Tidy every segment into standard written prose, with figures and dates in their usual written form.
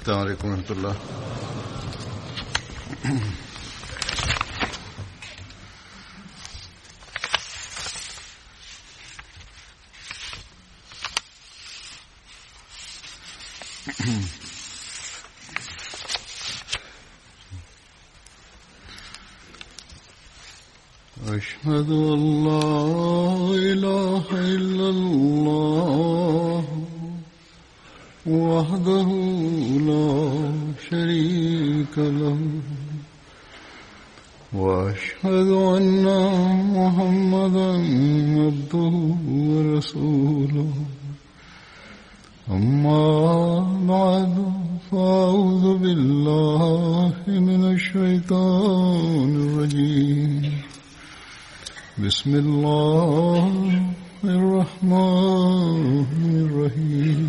السلام عليكم ورحمة الله. أشهد أن لا إله إلا الله وحده لا شريك له وأشهد أن محمدا عبده ورسوله أما بعد فأعوذ بالله من الشيطان الرجيم بسم الله الرحمن الرحيم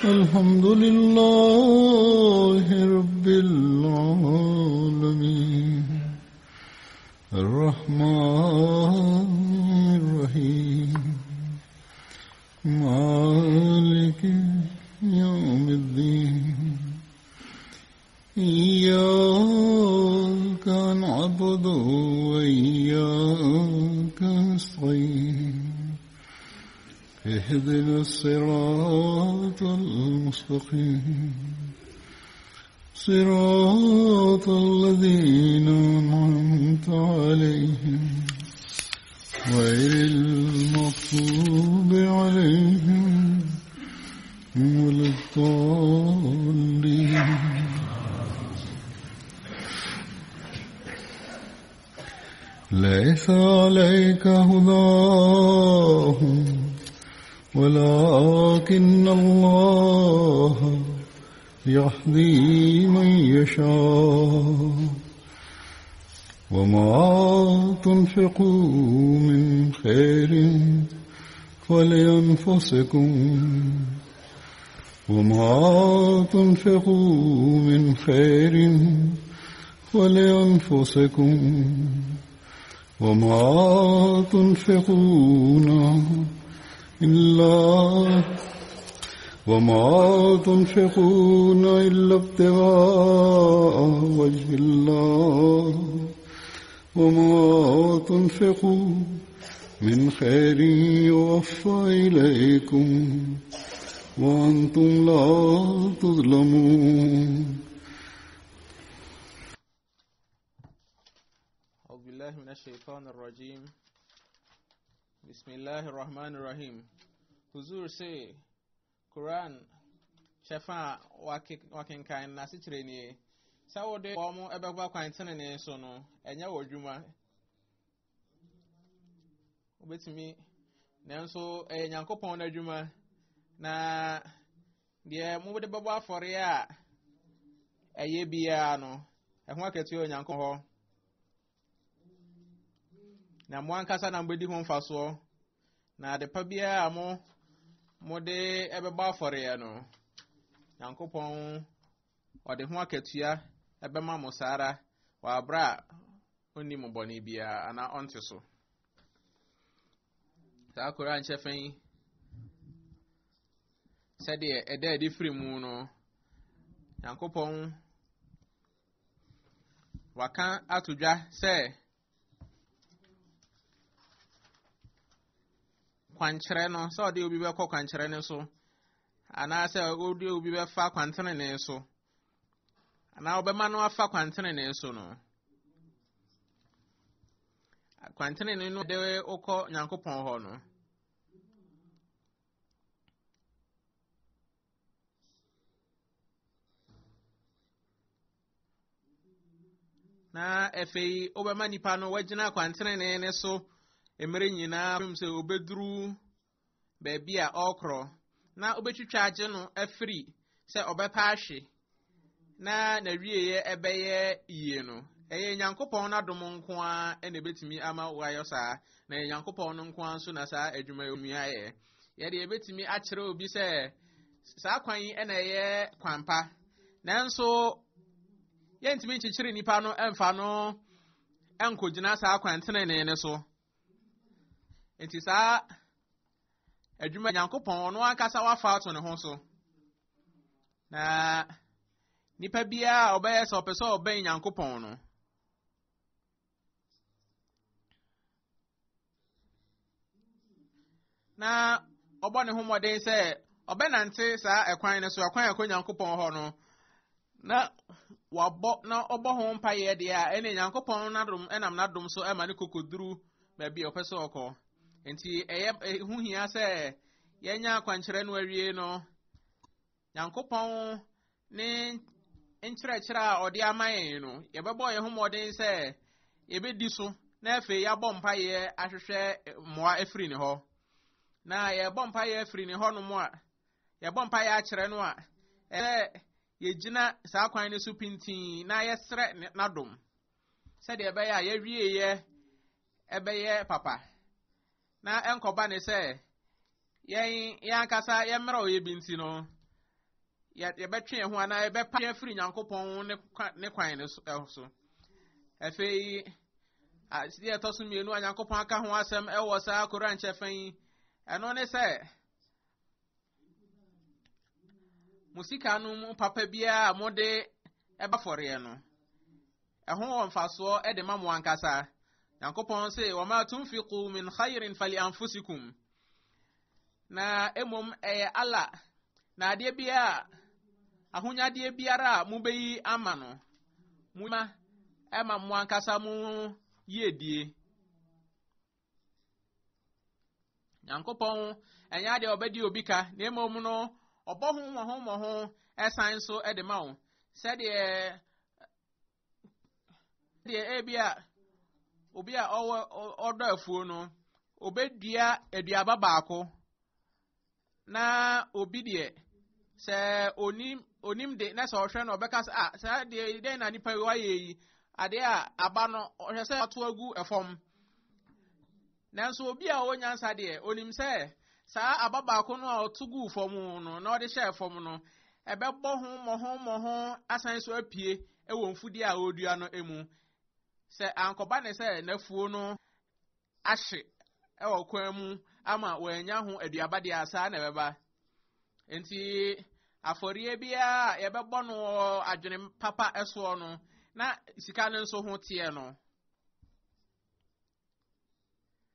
الحمد لله رب العالمين الرحمن الرحيم مالك يوم الدين إياك نعبد وإياك نستعين اهدنا الصراط المستقيم صراط الذين أنعمت عليهم غير المغضوب عليهم ولا الضالين. ليس عليك هداهم ولكن الله يهدي من يشاء وما تنفقوا من خير فلأنفسكم وما تنفقوا من خير فلأنفسكم وما تنفقون إلا ابتغاء وجه الله وما تنفقوا من خير يوفى إليكم وأنتم لا تظلمون. أعوذ بالله من الشيطان الرجيم. بسم الله الرحمن الرحيم. Huzur say Quran Shafa wakin kind nasi training. Sawode omo ebeba kwantene ne so no enya wodwuma. Obetimi nanso Nyankopon na adwuma na de mo de bebo afore a eye bia no ehun aketu Nyankopon ho na mo ankasa na mbedi ho mfaso na de pa bia mo de ebeba afore ya no Nyankopon ode ho aketua ebema mo sara wa abra oni mo boni bia ana onte so ta Quran chefen said ede di free mu no Nyankopon waka atudwa se kwankyere no so de obi be kọ kwankyere ne so ana se odi obi be fa kwantene ne so ana obema no afa kwantene ne so no kwantene ne no de okọ Nyankopon ho no na efei obema nipa no wagina kwantene ne so emere nyina fem se obeduru beebi a okro na obetwitwa age no afri se obepa ahwe na wieye ebeye iye no eye Nyankopon na dom nko a ene betimi ama wayo saa na Nyankopon no nko anso na saa adwuma omia ye de ebetimi akere obi se saa kwan ene ye kwampa nanso yentimi nchichiri nipa no emfa no enkogina saa kwantene ne so enti saa adwuma Nyankopon no akasa wafa ato ne ho so na nipa bia obeye se opeso oben Nyankopon no na ogbo ne homoden se obenante saa ekwan ne so akwan akwa Nyankopon ho no na wabo na ogbo ho mpaye de a ene Nyankopon nadum enam nadum so ema ne kokoduru ba bi opeso okọ enti hu hia se yenya akwankyere no awie no Nyankopon ne nkyerɛkyerɛ a ɔde amaye no yɛbɛbɔ yɛ homoden sɛ yɛbɛdi so na afei yɛabɔ mpaeɛ ahwehwɛ mmoa afiri ne hɔ na yɛbɔ mpaeɛ afiri ne hɔ no mu a yɛbɔ mpaeɛ akyerɛ no a yɛgyina saa kwan no so pintin na yɛsrɛ n'adom sɛdeɛ ɛbɛyɛ a yɛwieeɛ ɛbɛyɛ papa na ɛnkɔba ne sɛ yɛn ankasa yɛmmerɛ ɔyɛ bi nti no yɛbɛtwe yɛn ho anaa yɛbɛpa afiri Nyankopɔn ne kwan no so afei deɛ ɛtɔ so mmienu a Nyankopɔn aka ho asɛm ɛwɔ saa Korankyɛfa yi ɛno ne sɛ mo sika no mu papa biara a mode ɛba fɔreɛ no ɛho wɔ mfasoɔ ɛde ma mo ankasa Nyankopɔn se wama tunfiqu min khairin fali anfusikum na emom ɛyɛ ala na adeɛ biara ahonyadeɛ biara a mubeyi ama no muma ɛma mo ankasa mo yiedie Nyankopɔn ɛnyɛ adeɛ ɔbɛdi obi ka na emom no ɔbɔ ho mmɔho ɛsan so ɛde ma wo sɛdeɛ ebia obi a ɔdɔ afuo no obedua aduaba baako na obi deɛ sɛ onim de na sɛ ɔhwɛ no ɔbɛka sɛ sɛ deɛ dɛn na nipa yi wayɛ yi adeɛ a aba no ɔhwɛ sɛ ato agu ɛfam nanso obi a onyansa deɛ onim sɛ saa aba baako no a ɔto gu fam no na ɔde hyɛ fam no ɛbɛbɔ ho mmɔho asan so apie ɛwɔ mfudie a ɔdua no emu sɛ ankɔba ne sɛ n'afuo no ahye ɛwɔ kwan mu ama wɔanya ho aduaba deɛ asa na ɛbɛba enti afɔrie biara yɛbɛbɔ no adwene papa ɛsoɔ no na sika no nso ho teɛ no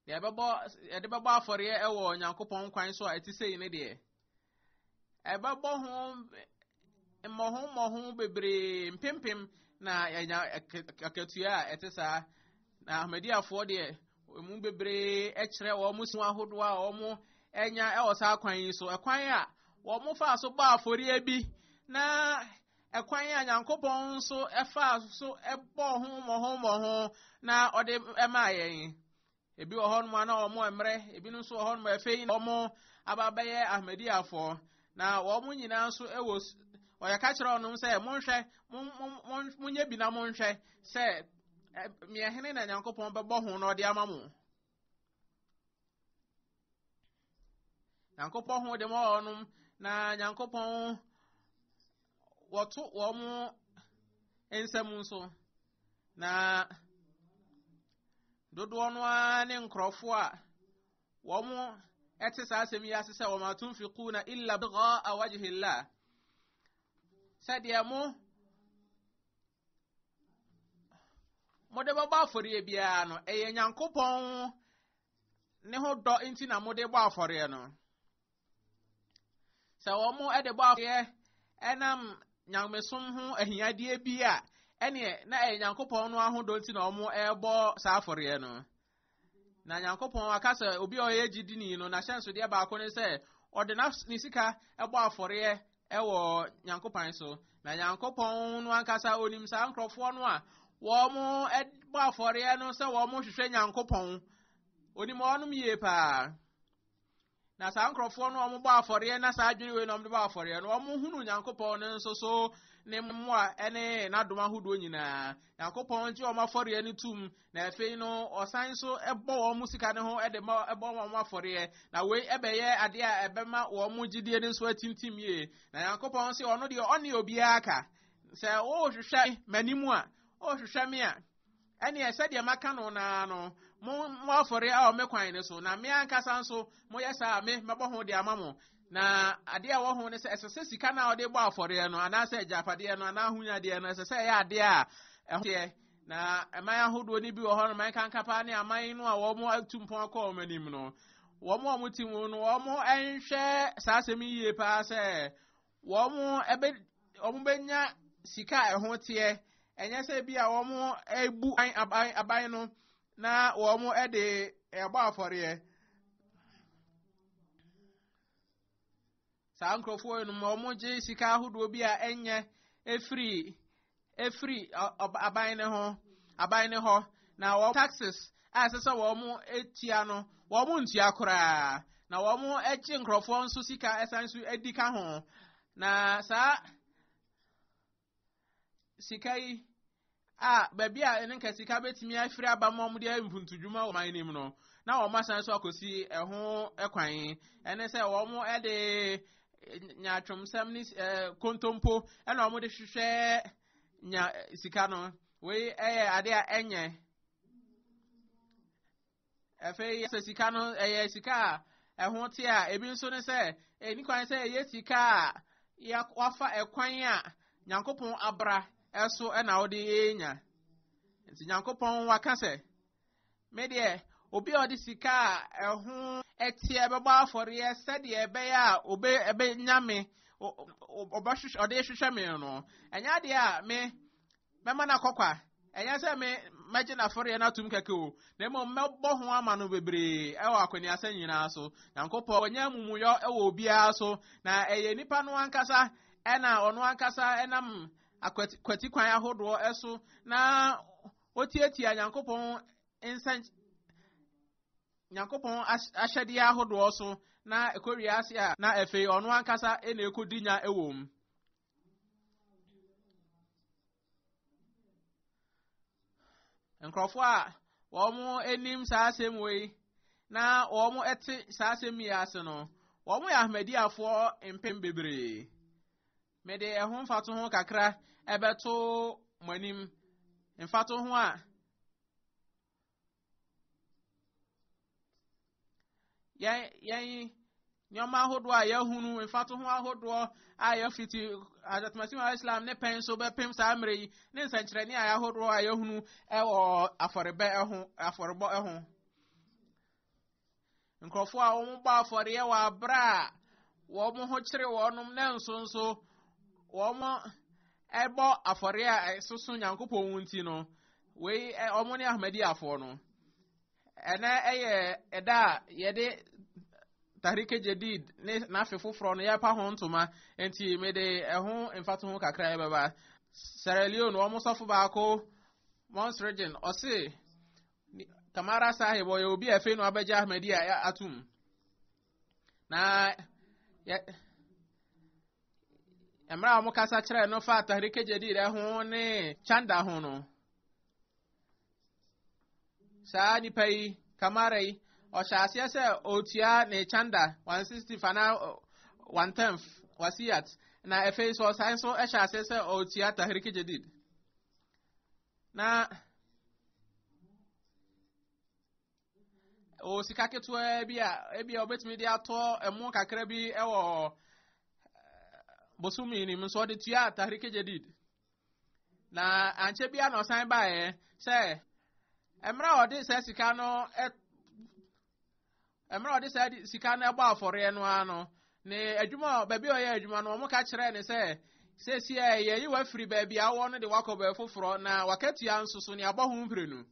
yɛde bɛbɔ afɔrie ɛwɔ Nyankopɔn kwan so a ɛte sei ne deɛ ɛbɛbɔ ho mmɔho bebree mpempem na yɛnya akatua a ɛte saa na Ahmadiafoɔ deɛ emu bebree ɛkyerɛ wɔn mo si ahodoɔ a wɔn ɛnya ɛwɔ saa kwan yi so ɛkwan a wɔn fa so bɔ afɔrie bi na ɛkwan a Nyankopɔn nso ɛfa so ɛbɔ ho mmɔho na ɔde ɛma yɛn ebi wɔ hɔ nom na wɔn mmerɛ ebi nso wɔ hɔ nom afei na wɔn ababɛyɛ Ahmadiafoɔ na wɔn nyinaa nso ɛwɔ ɔyɛ ka kyerɛ ɔnom sɛ monhwɛ monyɛ bi na monhwɛ sɛ miɛhene na Nyankopɔn bɛbɔ ho na ɔde ama mo Nyankopɔn ho de ma ɔnom na Nyankopɔn wɔto wɔn nsɛm nso na dodoɔ no a ne nkurɔfoɔ a wɔn ɛte saa asɛm yi ase sɛ wɔn atunfiquna illa bigha'a wajhillah sɛdeɛ mode bɛbɔ afɔreɛ biara no ɛyɛ Nyankopɔn ne ho dɔ nti na mode bɔ afɔreɛ no sɛ wɔn ɛde bɔ afɔreɛ ɛnam nyamesom ho ahiadeɛ bi a ɛne na ɛyɛ Nyankopɔn no ahodɔ nti na wɔn ɛbɔ saa afɔreɛ no na Nyankopɔn aka sɛ obi a ɔyɛ gyidini no na hyɛnsodeɛ baako ne sɛ ɔde ne sika ɛbɔ afɔreɛ ɛwɔ Nyankopɔn so na Nyankopɔn no ankasa onim saa nkurɔfoɔ no a wɔn ɛbɔ afɔreɛ no sɛ wɔn hwehwɛ Nyankopɔn onim wɔn yie paa na saa nkurɔfoɔ no wɔn bɔ afɔreɛ na saa adwene wei na wɔn de bɔ afɔreɛ no wɔn hunu Nyankopɔn no nso so ne mmoa ɛne n'adom ahodoɔ nyinaa Nyankopɔn gye wɔn afɔreɛ no tum na afei no ɔsan so ɛbɔ wɔn sika ne ho ɛde ma ɛbɔ wɔn afɔreɛ na wei ɛbɛyɛ adeɛ a ɛbɛma wɔn gyidie no nso atintim yie na Nyankopɔn sɛ ɔno deɛ ɔne obiara ka sɛ wɔrehwehwɛ m'anim a ɔrehwehwɛ me a ɛne sɛdeɛ maka no na no mo afɔreɛ a ɔme kwan ne so na me ankasa nso moyɛ saa me mɛbɔ ho de ama mo na ade a wɔho ne sɛ ɛsɛ sika na ɔde bɔ afɔre no anaasɛ agyapadeɛ no anaa ahonyadeɛ no ɛsɛ sɛ ɛyɛ ade a ɛhoteɛ na ɛman ahodoɔ ni bi wɔ hɔ no man kankapa ne aman no a wɔn atu mpɔn kɔ wɔn anim no wɔn ti mu no wɔn nhwɛ saa asɛm yie paa sɛ wɔn bɛnya sika a ɛho teɛ ɛnyɛ sɛ bi a wɔn ebu aban no na wɔn de ɛbɔ afɔreɛ saa nkurɔfoɔ no wɔn gye sika ahodoɔ bi a ɛnyɛ efiri aban ne hɔ na wɔn taxes a ɛsɛ sɛ wɔn etia no wɔn ntua koraa na wɔn gye nkurɔfoɔ nso sika ɛsan so edi ka ho na saa sika yi a baabi a ɛne nka sika betumi afiri aba ma wɔn de mpuntudwuma wɔ man nim no na wɔn asan so akɔsi ɛho ɛkwan ɛne sɛ wɔn de nyatwomsɛm ne kontompo ɛna wɔn de hwehwɛ nya sika no wei ɛyɛ ade a ɛnyɛ afei sɛ sika no ɛyɛ sika a ɛho te a ebi nso ne sɛ ɛni kwan sɛ ɛyɛ sika a wafa ɛkwan a Nyankopɔn abra ɛso ɛna wɔde enya nti Nyankopɔn waka sɛ me deɛ obi a ɔde sika a ɛho ɛteɛ bɛbɔ afɔreɛ sɛdeɛ ɛbɛyɛ a ɛbɛnya me ɔde hwehwɛ me no ɛnyɛ adeɛ a me mɛma no akɔkwa ɛnyɛ sɛ me mɛgye n'afɔreɛ no atom kɛkɛ o na mmom mɛbɔ ho ama no bebree ɛwɔ akɔneasa nyinaa so Nyankopɔn ɔnyɛ amumuyɔ ɛwɔ obiara so na ɛyɛ nipa no ankasa ɛna ɔno ankasa ɛnam akwati kwan ahodoɔ ɛso na otietia Nyankopɔn ahyɛdeɛ ahodoɔ so na ɛkɔwie ase a na afei ɔno ankasa ɛna ɛkɔdi nya ɛwɔ mu nkurɔfoɔ a wɔn anim saa asɛm wei na wɔn ɛte saa asɛm yi ase no wɔn yɛ ahmadiafoɔ mpem bebree mede ɛho mfato ho kakra ɛbɛto mo anim mfato ho a yɛn nneɛma ahodoɔ a yɛhunu mfato ho ahodoɔ a yɛfiti ajatomasi wa Islam ne pɛn so bɛpem saa mmerɛ yi ne nsɛnkyerɛnne a ahodoɔ a yɛhunu ɛwɔ afɔrebɔ ɛho nkurɔfoɔ a wɔn bɔ afɔreɛ wɔ abere a wɔn ho kyerɛ wɔn ne nso wɔn ɛbɔ afɔreɛ a ɛsoso Nyankopɔn wɔn ti no wei wɔn ne ahmadiafoɔ no ɛnɛ ɛyɛ ɛda a yɛde tahrike jadid ne n'afe foforɔ no yɛpa ho ntoma nti mede ɛho mfato ho kakra yɛbɛba Sierra Leone wɔn sɔfo baako Mons Region ɔse Kamara Sahib ɔyɛ obi a afei no abɛgye Ahmadi a atum na mmerɛ a wɔn kasa kyerɛ no fa tahrike jadid ɛho ne Chanda ho no saa nipa yi Kamara yi ɔhyɛ aseɛ sɛ otua ne Chanda 160 fana 1/10 wasiyat na afei so ɔsan so ɛhyɛ aseɛ sɛ otua tahrike jadid na o sika ketewa bi a obetumi de atɔ ɛmo kakra bi ɛwɔ bosumi nim nso ɔde tua tahrike jadid na ankyɛ bia na ɔsan baeɛ sɛ mmerɛ a ɔde saa sika no ɛbɔ afɔreɛ no ano ne adwuma baabi a ɔyɛ adwuma no wɔn ka kyerɛ ne sɛ sɛsi a yɛyi wafiri baabi a wɔn no de wakɔ baabi foforɔ na wakatua nso so ne abɔ ho mprenu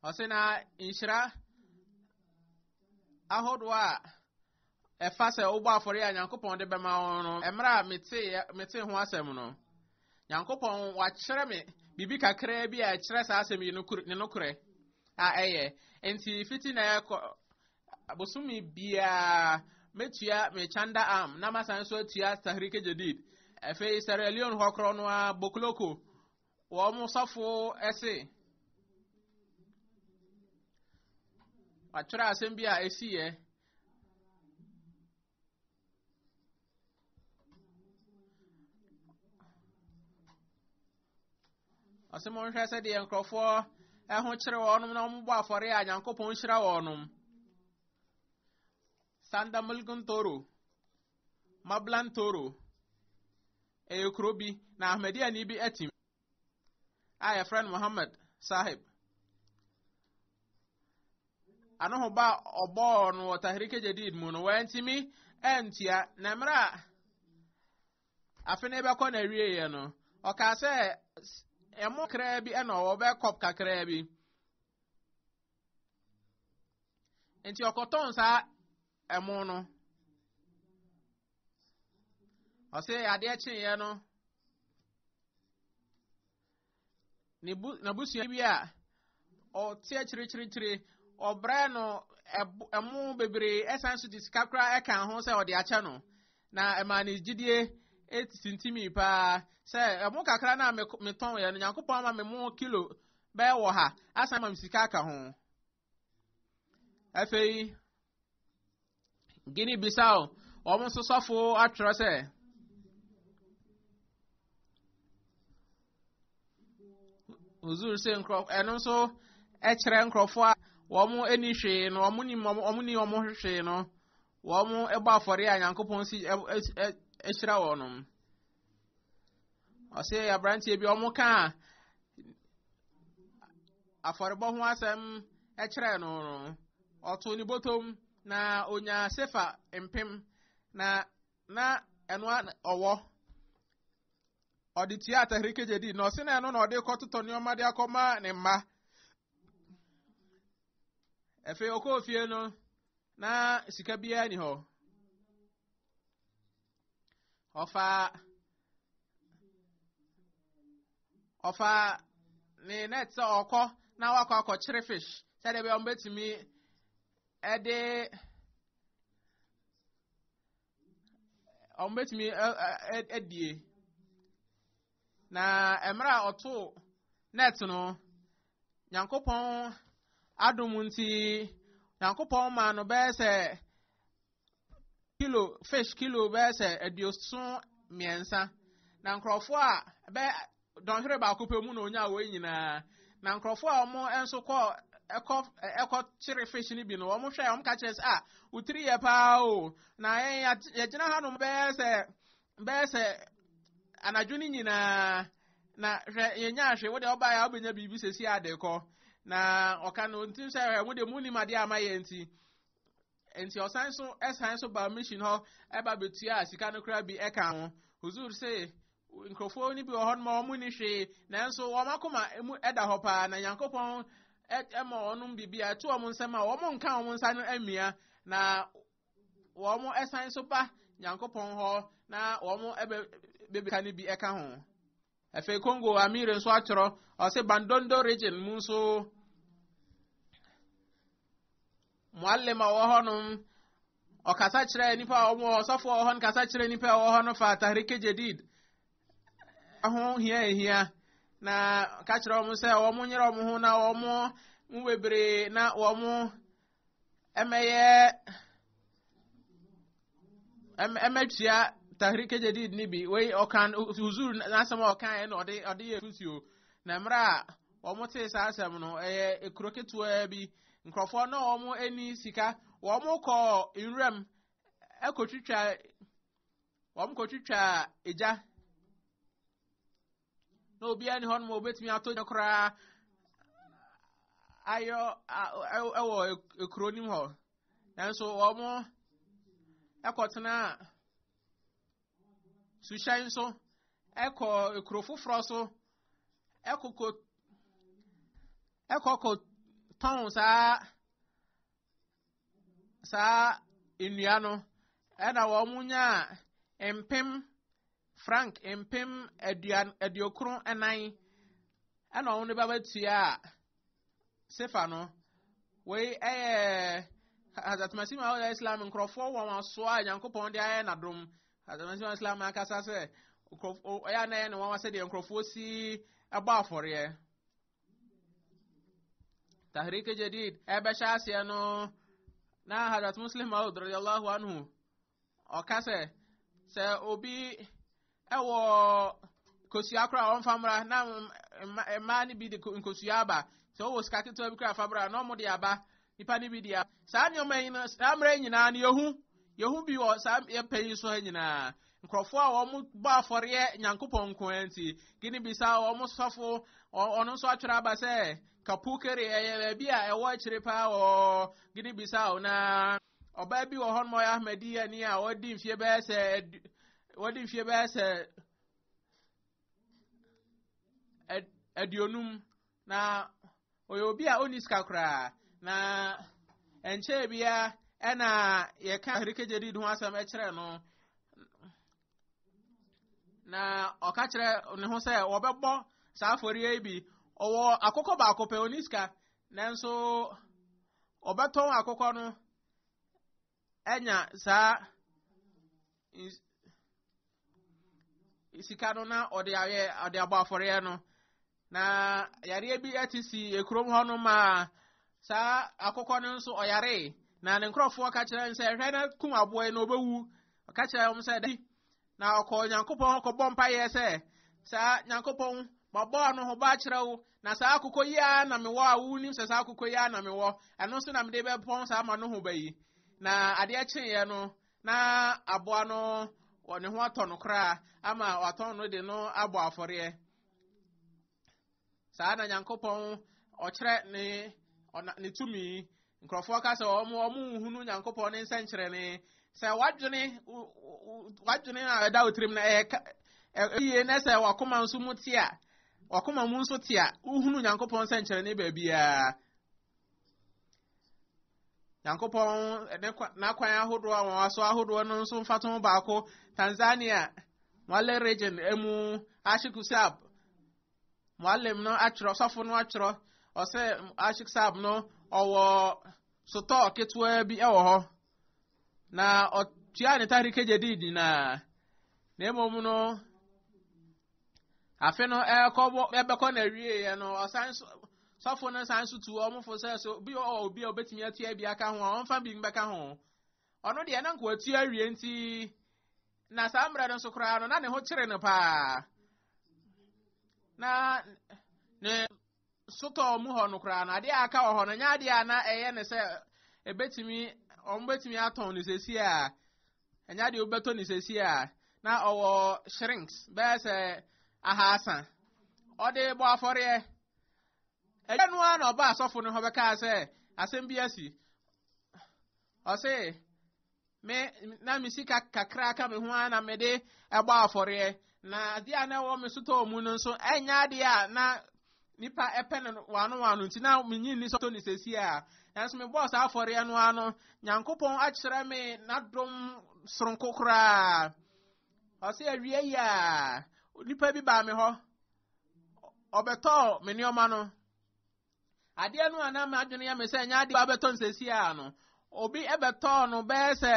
ɔsɛ na nhyira ahodoɔ a ɛfa sɛ wobɔ afɔre a Nyankopɔn de bɛma wɔn no mmerɛ a mete ho asɛm no Nyankopɔn wakyerɛ me biribi kakra bi a ɛkyerɛ saa asɛm yi ne nokorɛ a ɛyɛ enti fiti na ɛkɔ bosumi biaa mɛtua me Chanda am na masan so atua tahrike jadid afei Sierra Leone hɔ korɔ no a Bokoloko wɔn sɔfo ɛse watwerɛ asɛm bi a ɛsiiɛ Ɔsɛ mo nhwɛ sɛ deɛ nkrɔfoɔ ɛho kyerɛ wɔnom na ɔmo bɔ afɔre a Nyankopɔn hyira wɔnom. Sanda Mulgun Toro, Mablan Toro, Ekrobi, na Ahmedia Nibi Etim. A friend Muhammad Sahib. Ano ho ba obo no Tahrike Jadid mu no wantimi entia na mra afene be kɔ na wie ye no ɔka sɛ emo kra bi ɛna ɔbɛ kɔp kakra bi enti ɔkɔtɔn sa emo no ɔsɛ ade akye no na busua bi a ɔte kyirikyirikyiri ɔbrɛ no emu bebre esan so diskakra ɛka ho sɛ ɔde akyɛ no na ɛma ne gidie etintimi pa sɛ emu kakra na metɔn yɛ no Nyankopɔn ama me mo kilo bɛ wɔ ha asan ma sika aka ho afei Guinea Bissau ɔmo so sɔfo atwerɛ sɛ Huzur sɛ nkrɔf ɛno nso ɛkyerɛ nkrɔfo a wɔn ani hwee no wɔn ni hwee no wɔn ɛbɔ afɔre a Nyankopɔn si ɛhyira wɔn. Ɔsɛ aberanteɛ bi wɔn ka afɔrebɔ ho asɛm ɛkyerɛ no ɔto ne bɔtɔm na onya sefa mpem na ɛno ɔwɔ ɔde tua Tahrike Jadid na ɔsɛ na ɛno na ɔde kɔtotɔ nneɛma de akɔma ne mma. Efe okofie no na sika bia ni hɔ ɔfa ne net sɛ ɔkɔ na wakɔ akɔkyere fish sɛ de bia ɔmbɛtumi ɛdie na emra ɔto net no Nyankopɔn adom nti Nyankopɔn ma no bɛyɛ sɛ fish kilo bɛyɛ sɛ aduoso mmiɛnsa na nkrɔfo a bɛ dɔnhwere baako pɛ mu na onya wɔ nyinaa na nkrɔfo a ɔmo enso ɛkɔ kyere fish ni bi no ɔmo hwɛ ɔmo ka kyerɛ sɛ utiri yɛ paa o na yɛgyina ha no bɛyɛ sɛ anadwo ni nyinaa na hwɛ yɛnya hwɛ wode ɔbaa ya obenya biribi sesi ade kɔ na ɔka no ntim sɛ mu de mu nim ade ama yɛ nti ɛsan so ba mission hɔ ɛba betua sika no kora bi ɛka ho Huzur sɛ nkrɔfoɔ ni bi wɔ hɔ no ma ɔmo ni hwee nanso wɔn akoma emu ɛda hɔ paa na Nyankopɔn ɛma ɔnom bibi a ɛto ɔmo nsɛm a wɔn nka ɔmo nsa no amia na wɔn ɛsan so ba Nyankopɔn hɔ na wɔn bɛbɛka no bi ɛka ho. Efe Congo Amir nso atwerɛ ɔsɛ Bandondo region mu nso muallem a wɔ hɔ nom ɔkasa kyerɛ nipa a ɔmo ɔsɔfo wɔ hɔ no kasa kyerɛ nipa a wɔ hɔ no fa Tahrike Jadid ɛho hia na ka kyerɛ ɔmo sɛ ɔmo nyere ɔmo ho na ɔmo mu bebree na ɔmo ɛmɛtua Tahrike Jadid ni bi wei ɔkan Huzur n'asɛm a ɔkan na ɔde yɛ fusuo na mmerɛ a ɔmo te saa asɛm no ɛyɛ ekuro ketewa bi nkrɔfoɔ na ɔmo ani sika ɔmo kɔ nwuram kɔtwitwa egya na obiara ni hɔ no ma obetumi ato nya koraa ayɔ ɛwɔ ekuro nim hɔ nanso ɔmo ɛkɔtena suhyɛn so ɛkɔ ekuro foforɔ so ɛkɔ tɔn saa nnua no ɛna wɔn nya franc mpem 24 ɛna wɔn de bɛtua sefa no wei ɛyɛ Hazrat ma Islam nkrɔfoɔ wɔn asoa Nyankopɔn de ayɛ nadom Hazrat ma Islam akasa sɛ ɔyɛ na yɛ ne wɔn asɛ deɛ nkrɔfoɔ si ɛbɔ afɔreɛ Tahrike Jadid ɛbɛhyɛ aseɛ no na Hazrat Muslim Maud radiyallahu anhu ɔka sɛ obi ɛwɔ kosua kora ɔmfa mmra na ma ni bi de nkosua aba so wo sika ketewa bi kra fa bra no mo de aba nipa ni bi dia saa nyoma yi no saa mra nyina ne yehu bi wo saa ye panyi so nyina nkrofo a wo mo ba afore nyankopon nko anti gini bi saa wo mo sofo ono so atwera aba se kapukere ye bi a ewo akire pa o gini bi saa na oba bi wo hon mo ya ahmadiya ni a wodi mfie be se adionum na obi a oniska kra na enche bia ena ye ka rikejedi du asam ekere no na oka kire ne ho se wobebo saa afori bi owo akoko ba akope oniska nanso obeton akoko no enya saa isika no na ode agba afori no na yare bi atisi ekrom ho no ma saa akoko no nso oyare na ne nkrofo ka kire nse hwe na kum aboe na obewu ka kire om se da na ọkọ nyankopon ko bompa ye se saa nyankopon gbagbo no ho ba kire wo na saa akụkọ ya na mewo a wuni se saa akụkọ ya na mewo eno so na mede be pon saa ma no ho bayi na ade achen ye no na aboa no woni ho atọ no kra ama watọ no de no abo afọre saa na nyankopon ọ kire ne tumi nkrofo ka se omo hunu nyankopon ne nsenkyere ne se wadwene na da otrim na ye na se wakoma nso mutia wakoma mu nso tia uhunu nyankopon nsenkyere ne ba bia nyankopon na kwan ahodo a waso ahodo no nso mfato baako Tanzania Mwale region emu Ashikusab Mwalem no atro sofo no atro o se Ashikusab no owo soto ketwa bi ewo ho na otua ne tarike jedidi na emom no afe no ekobo ebeko na wie ye no osan sofo no san so tu omfo se so bi obi obetimi atua bi aka ho onfa bi mbeka ho ono de na nko atua wie nti na samra no so kra no na ne ho kire no pa na ne soto mu ho no kra na de aka ho no nya de ana eye ne se betimi aton ni sesi a enya de obeto ni sesi a na owo shrinks be se ahasa ode bo afore enu an oba asofo no hobeka se asem bi asi o se me na misika kakra aka me ho ana me de ebo afore na dia na wo me soto mu no so enya de a na nipa epen wano nti na menyi ni soto ni sesi a nanso me boss afore no ano nyankopon akyere me na dom soronko kra o se awie ya nipa bi ba me ho obeto me nioma no ade no ana ma adwene ya me se nya ade ba beto nsesi a no obi ebeto no be se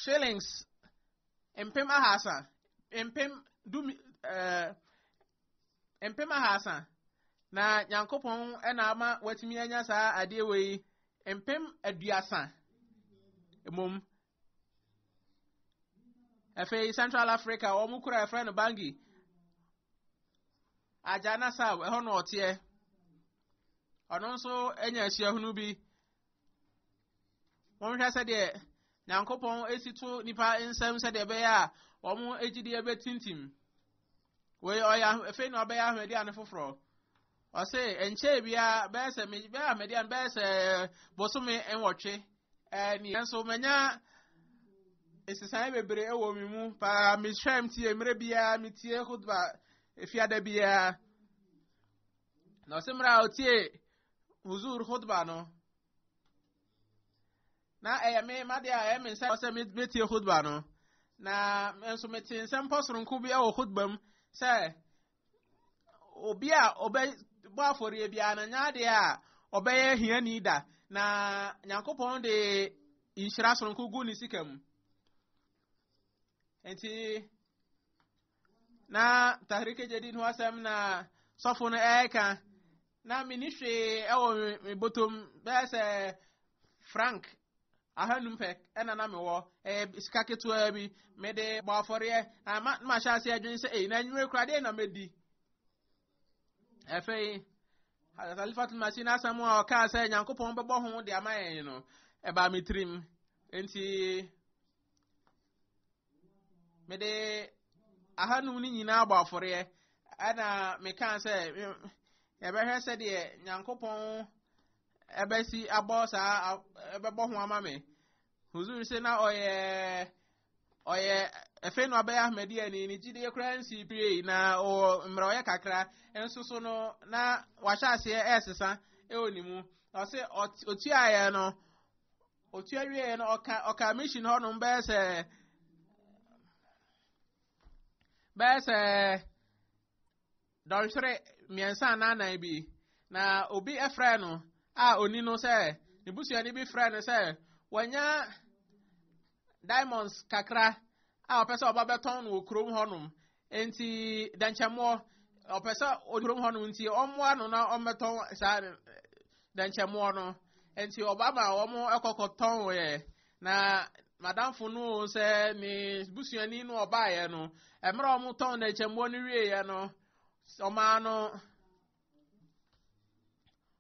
shillings empem ahasa empem ahasa na nyankopon ena ama watimi anya saa ade wei empem aduasa emom efe Central Africa wo mukura efre no bangi ajana saw eho no otie ono nso enya ahia hunu bi won hwa se de nyankopon esitu nipa nsem se de be ya wo mu ejidi ebe tintim we oya efe no be ya ahmedi an foforo o se enche bia be se me be ahmedi an be se bosome enwotwe ni enso manya esisan bebre ewo mi mu pa mi hwem tie mre bia mi tie khutba efiada bia no semra otie huzur khutba no na me made a me nsa se me tie khutba no na enso me tie nsem posronku bia o khutbam se obi a obe bo afori bia na nya de a obe hia ni da na nyankopon de inshira sonku gu ni sikam enti na tahrike jedin wasam na sofo no eka na minihwe ewo me botom be se frank ahanum pek ena na mewo iskaketu abi me de bo afori ma sha se adwin se na nwe kura de na medi Afei Khalifatul Masih na samu a ka say Nyankopon bebo ho de amayen no eba metrim enti me de ahanu ni nyina agba afore ana me kan say ebe hwe se de Nyankopon ebesi abo sa ebebo ho ama me huzuri se na oye efe no abaya Ahmedia ni jide kura nsi pie na o mra oye kakra enso so no na wahya ase esesa onimu o se otu aye no otu awie no oka mission ho no mbese doltre miensa na na bi na obi efra no a oni no se nibusu ani bi fra no se wanya diamonds kakra a opesa obabeton no krom honum enti danchamo opesa okrom honum enti omwa no na ometon sa danchamo no enti obama omo ekokoton we na madam funu se ni busuani no obaye no emra omo ton danchamo no wie ye no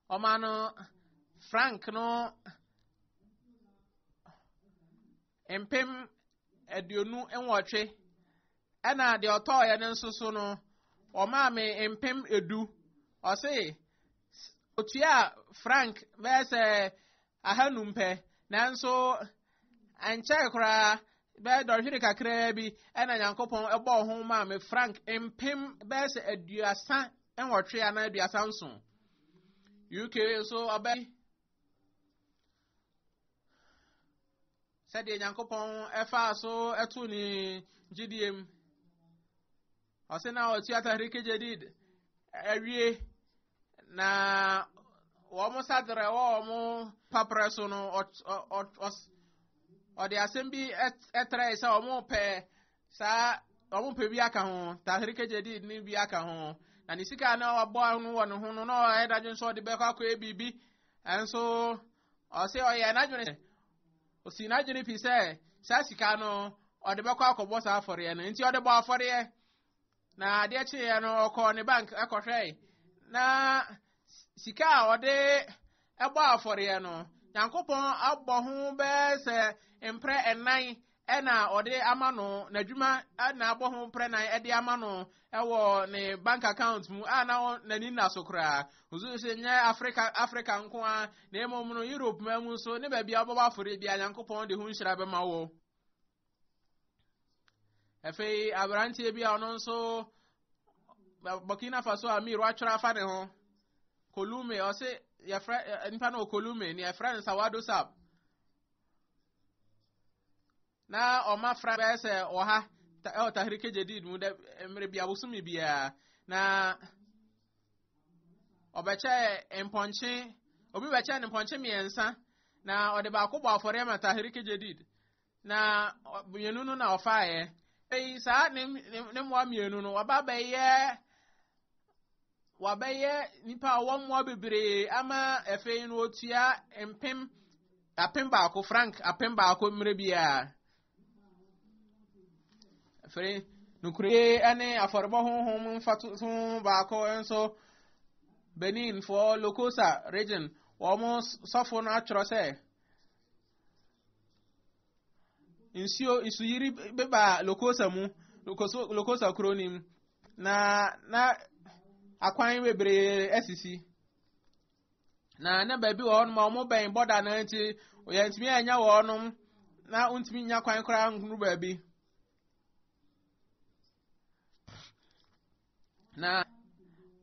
omano Frank no empem aduonu enwotwe ana de otoye ne nsoso no oma me empem edu o se otua Frank bese ahanumpe nanso anche kra be dorhiri kakra bi ana Nyankopon ebo ho ma me Frank empem bese aduasa enwotwe ana aduasa nso UK so abai sɛdeɛ Nyankopɔn ɛfa so ɛto ne GDM ɔsɛ na ɔtua Tahrik Jadid awie na wɔn sadre wɔn papre so no ɔde asɛm bi ɛtrɛ sɛ wɔn pɛ saa wɔn pɛ bi aka ho Tahrik Jadid ne bi aka ho na ne sika na ɔbɔ no wɔ ne ho no na ɛdadwo nso ɔde bɛkɔ akɔ ebibi ɛnso ɔsɛ ɔyɛ n'adwene osi na jini pi se sa sika no ode beko akobo sa afore no nti ode bo afore na ade achi ye no okọ ne bank akohwe na sika ode ebo afore no Nyankopon abọ ho be se mpre enan ena ode ama no n'adwuma na abọ ho mpre nan ede ama no ewo ne bank account mu ana nani na sokra ozu se nya Africa nko a na emom no Europe ma mu so ne ba bia obaba afore bia Nyankopon de hu nhira be ma wo efei abrantie bia ono nso Burkina Faso amir wa twara fa ne ho Kolume o se ya fra nipa no Kolume ni efra Sawado Sab na oma fra bese oha Tahrik Jadid mu de emre bia busumi bia na obeche emponche obi beche ne ponche miensa na ode ba ko bo afore ma Tahrik Jadid na mienu no na ofaye sa ne mo mienu no wabeye nipa won mo bebre ama efe no otua empem apem ba ko Frank apem ba ko mre bia fere nukure ane aforbo honhom fatu ba ko enso Benin for Lokosa region almost suffer na atro se insio isuyiri beba Lokosa mu Lokosa kronim na akwan webre asisi na ba bi wo no mo ben border na nti oyantimi anya wo no na untimi nya kwan kra nkuru ba bi na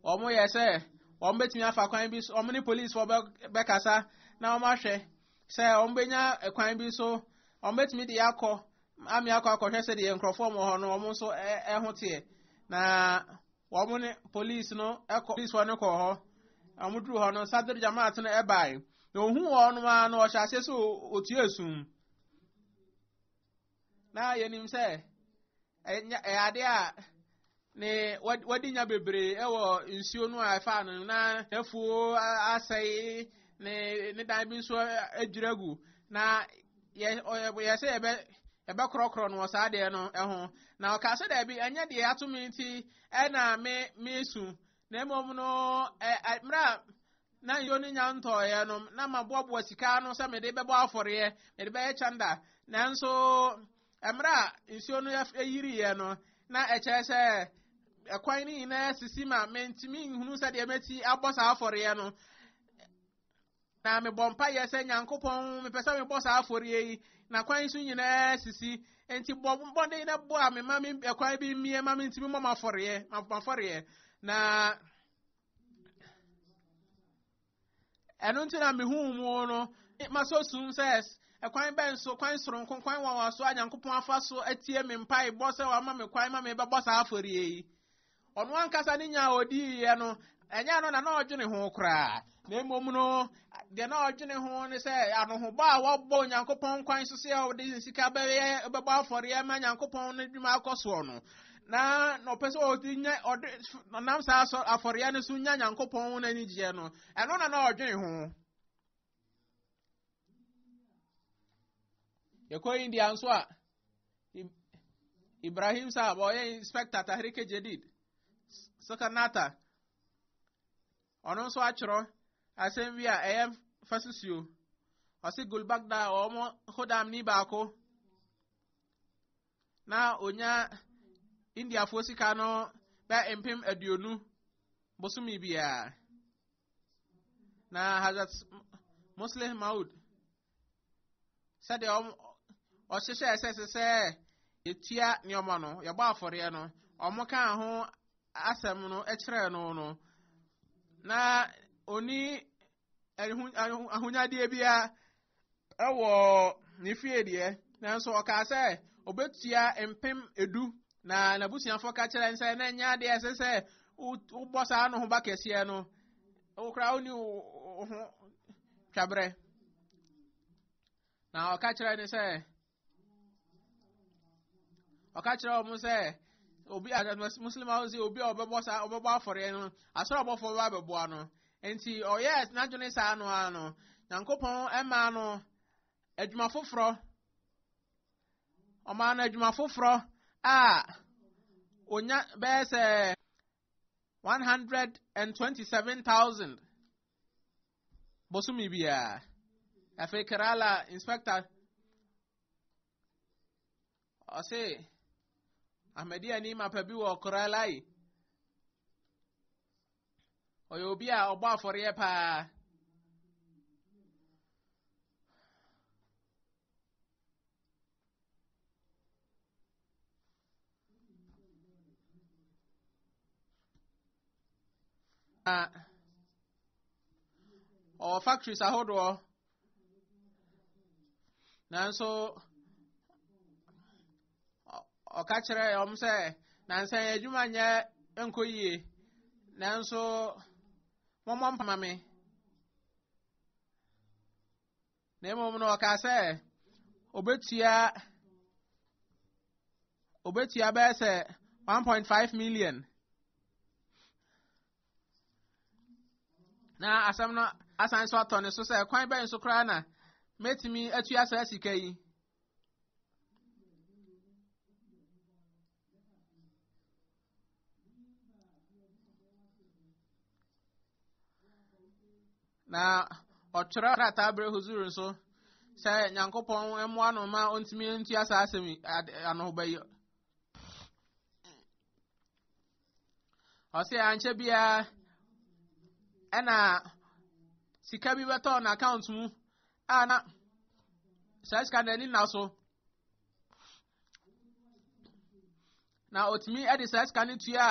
omo yese omo betimi afa kwan bi so omo ni police for be kasa na omo ahwe se omo benya kwan bi so omo betimi de yakọ ami akọ hwe se de nkrofo mo ho no omo so ehote na omo ni police no police one ko ho omo duru ho no sadr jamaat no ebai na ohu ho no ma no o hyase so otu esum na yenim se ade a ne wadinya bebre ewo nsuo no afa no na efuo asai ne dan bi so adwiragu na ye se ebe krokro no sa de no eho na o ka se da bi anya de atumi nti na me su na mmom no mra na yo ne nya ntoye no na maboabo sika no se me de bebo afore me de be chanda nanso mra nsuo no yiri ye no na eche se ekwan ni na sisi ma mentimi hunu se de meti abosa afore no na me bompa ye se Nyankopon me pesa me bosa afore yi na kwan su nyina sisi enti bonde na bo a me ma me ekwan bi mie ma me ntimi mo mafore na enu nti na me hu mu no maso sum ses ekwan ben so kwan soron kwan wa so Nyankopon afa so atie me mpai bo se wa ma me kwan ma me be bosa afore yi onu ankasa ni nya odi ye no enya no na na odwene ho kra na emom no de na odwene ho ne se anohoba a wobɔ Nyankopɔn kwan so se o de sika bɛbɔ afɔre ya ma Nyankopɔn no dwuma akɔso no na no pese o di nya nam sa afɔre ya ne so nya Nyankopɔn na ni gye no ɛno na odwene ho yɛkɔ India nso a Ibrahim sa boye inspector Tahrike Jadid Sakanata ono nso achro asem wi a em fasisio osi Gulbagda omo hodam ni baako na onya India fo sika no ba empem aduonu bosumi bia na Hazrat Muslim Maud sade o hyehyɛ sɛ etia nneɔma no yɛbɔ afɔre no ɔmo ka ho asɛm no ɛkyerɛ no na oni ahunyade bia ɛwɔ ne fie deɛ nanso ɔka sɛ obetua empem edu na nabusuafo ka kyerɛ nsɛ na nya de ɛsɛ sɛ wobɔ saa no ho ba kɛseɛ no wokra oni ho twabrɛ na ɔka kyerɛ ne sɛ ɔka kyerɛ ɔmo sɛ obi Muslim house obi obebo sa obebo afore no asoro obofo ba bebo no enti yes na dwene sa no ano Nyankopon ema no adwuma foforo o ma na adwuma foforo a onya bese 127,000 bosumi bia afekrala inspector o say Ahmedia ni mapabi wo koralai oyo bia obo afore pa o factories ahodo nanso ọka kyerɛ ɔm sɛ nansa adwuma nyɛ nkɔ yie nanso mɔmɔ mpama me na mmom no ɔka sɛ obetua bɛyɛ sɛ 1.5 million na asɛm no asan so atɔ ne so sɛ kwan bɛn so koraa na metumi atua saa sika yi na ọchọrọ rata abre huzuru nso sɛ Nyankopɔn ɛmoa no ma ontimi ntua saa asɛm anoba yi ɔsɛ ankyɛ bia ɛna sika bi bɛtɔ na account mu a na saa sika n'ani na so na otimi ɛde saa sika ne tua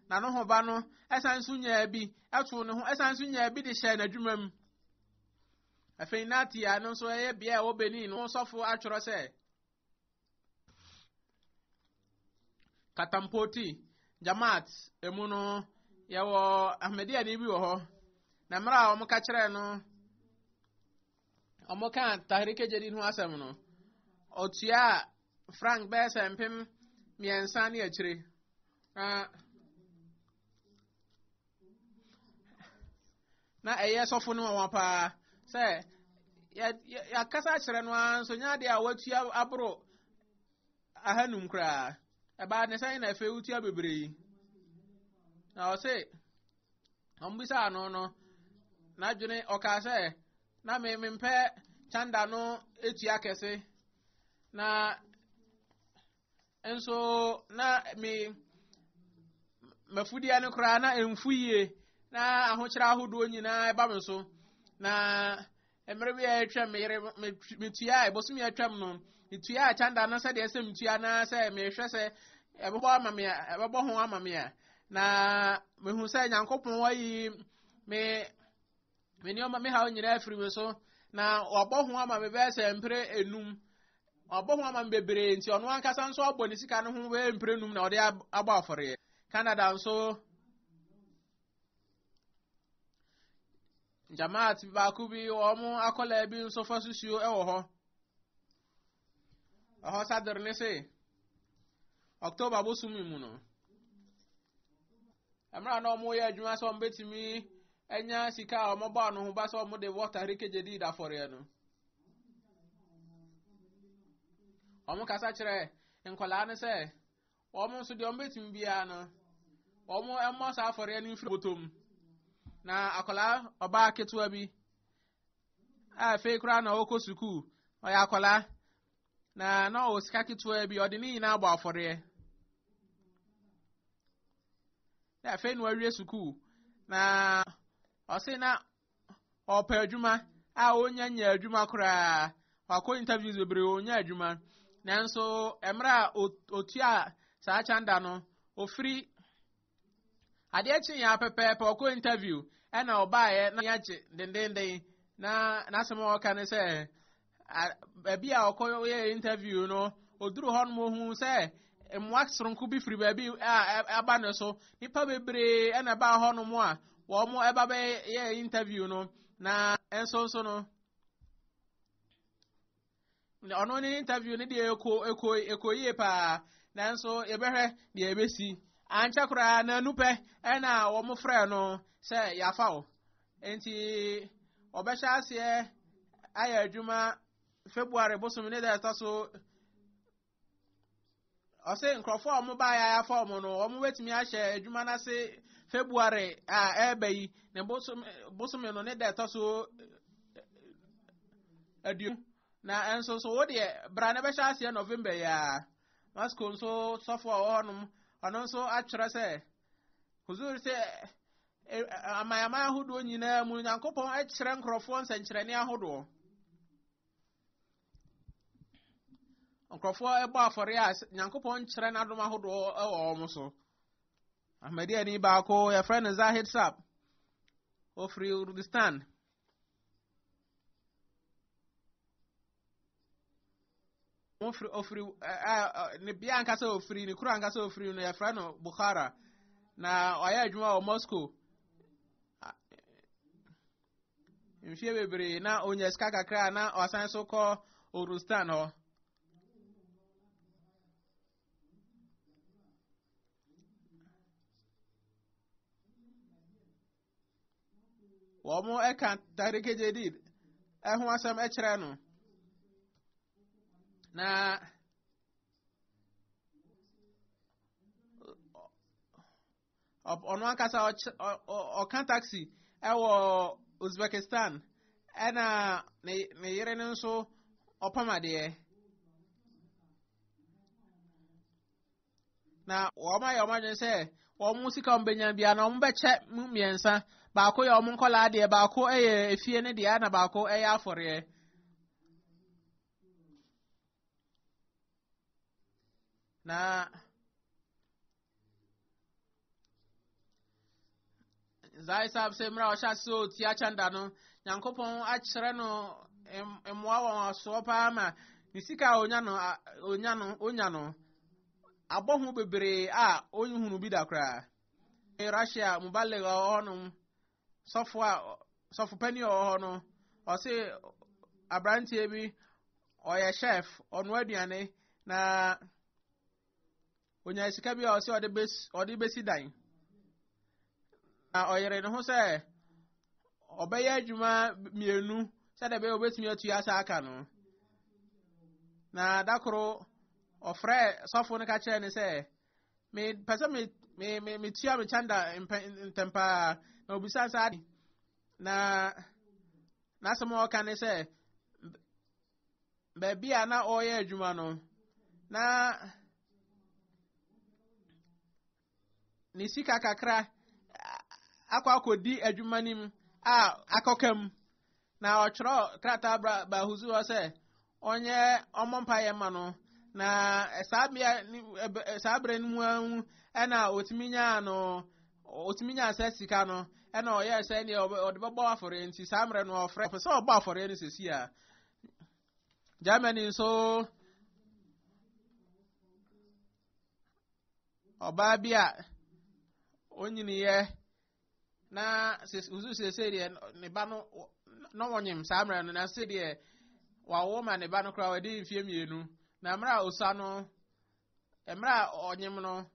na no ho ba no ɛsan so nyaa bi ɛto ne ho ɛsan so nyaa bi de hyɛ n'adwuma mu afei nati ya no so ɛyɛ bia a wɔbɛni no sɔfo atwerɛ sɛ Katampoti Jamaat emu no yɛwɔ Ahmedia ni bi wɔ hɔ na mmerɛ a wɔn ka kyerɛ no wɔn ka Tahrike Jadid ho asɛm no otua frank bɛyɛ sɛ mpem 3 ne akyire na ɛyɛ sɔfo no wɔn paa sɛ ya kasa kyerɛ no anso nya de a watua abro ahanum kra eba ne sɛ na afei utua bebree na ɔse ombisa no na dwene okase na me mpe chanda no etua kese na enso na me mafudi ane kura na emfuye na ahokyere ahodo nyina eba me so na emre bi atwa metua eboso me atwam no metua chanda na se de se metua na se me hwe se ebebo amame ebebo ho amame na mehu se Nyankopon wayi me ni oma me ha nyina afiri me so na obo ho amame be se mpre enum obo ho amame bebre nti ono ankasa nso abọ ni sika no ho we mpre enum na ode agba afore Canada nso Jamaat ba ku bi omo akola bi nso fasusuo ewo ho sadr ne se October bo sumi mu no amra na omo ya adwuma so mbetimi enya sika omo ba no ho ba so omo de water rikeje di da for ya no omo kasa kire enkola ne se omo nso de ombetimi bia no omo emma sa for ya ni mfiri botom na akola oba ketua bi a fe kra na oko suku oya akola na o sika ketua bi odini na agba afore na fe no awie suku na ose na opa adwuma a onyanya adwuma kra akọ interviews bebre onya adwuma nanso emra otua saa chanda no ofiri ade achi ya pepe akọ interview na obaye na yache dendende na samo kan se baby a akọ ye interview no oduru hon mo hu se emwaxronku bi firi baby aba no so nipa bebre na ba hon mo a wo mo eba be ye interview no na enso no ono ni interview ni de eko ye pa nanso yebehwe de ebesi ancha kura na nupe na wo mo frɛ no sɛ yafawo enti obɛhyɛ ase ayɛ adwuma February bosom ne da taso ɔse nkrɔfo a mo ba ya yafawo mo no wo mo wetimi ahyɛ adwuma na se February a eba yi ne bosom no ne da taso aduo na enso so wo de bra na bɛhyɛ ase November ya masko nso sɔfo a wɔnom ɔno nso atwerɛ sɛ huzur sɛ amayama ahodoɔ nyinaa mu Nyankopɔn akyerɛ nkrɔfoɔ nsɛnkyerɛnne ahodoɔ nkrɔfoɔ ɛbɔ afɔre a Nyankopɔn kyerɛ n'adom ahodoɔ ɛwɔ wɔn so Ahmadiani baako yɛfrɛ no Zahid Sab ofiri Kurdistan ofiri ne bia ankasa ofiri ne kura ankasa ofiri no yɛfrɛ no Bukhara na ɔyɛ adwuma wɔ Moscow mfie bebre na onya sika kakra na ɔsan so kɔ Kurdistan ho wɔn ɛka Tarike Jadid ɛho asɛm ɛkyerɛ no na ɔno ankasa ɔka taxi ɛwɔ Uzbekistan ɛna ne yere no nso ɔpamadeɛ na wɔn ayɛ wɔn adwene sɛ wɔn sika wɔn benya bia na wɔn bɛkyɛ mu mmiɛnsa baako yɛ wɔn nkɔla adeɛ baako ɛyɛ efie ne deɛ na baako ɛyɛ afɔreɛ na Zai sab se mra ɔhyɛ so tia chanda no Nyankopɔn akyerɛ no mmoa wɔn aso pa ma ne sika onya no abɔ ho bebre a onyhunu bi da kra Russia mubalig ɔhɔnom sɔfo pani ɔhɔ no ɔse abrantie bi ɔyɛ chef ɔno aduane na onya sika bi a ɔse ɔde besi dan na ɔyere ne ho sɛ ɔbɛyɛ adwuma mienu sɛ de bɛyɛ obetumi atua asa aka no na dakoro ɔfrɛ sɔfo no ka kyerɛ ne sɛ me pɛsɛ me tua me chanda ntempa obisa sa na samo ka ne se be bia na oye adwuma no na ni sika kakra akodi adwuma nim akokam na ochro krata ba huzu se onye omompa ye ma no na sabra mu na otiminya no otiminya se sika no na oye se ne odebebo afore nti samre no ofre so obo afore no sesi a Germany so oba bia onyiniye na uzu sese de ne ba no wonyim samre no na se de wa wo ma ne ba no kra wadi mfie mienu na mra osano emra onyim no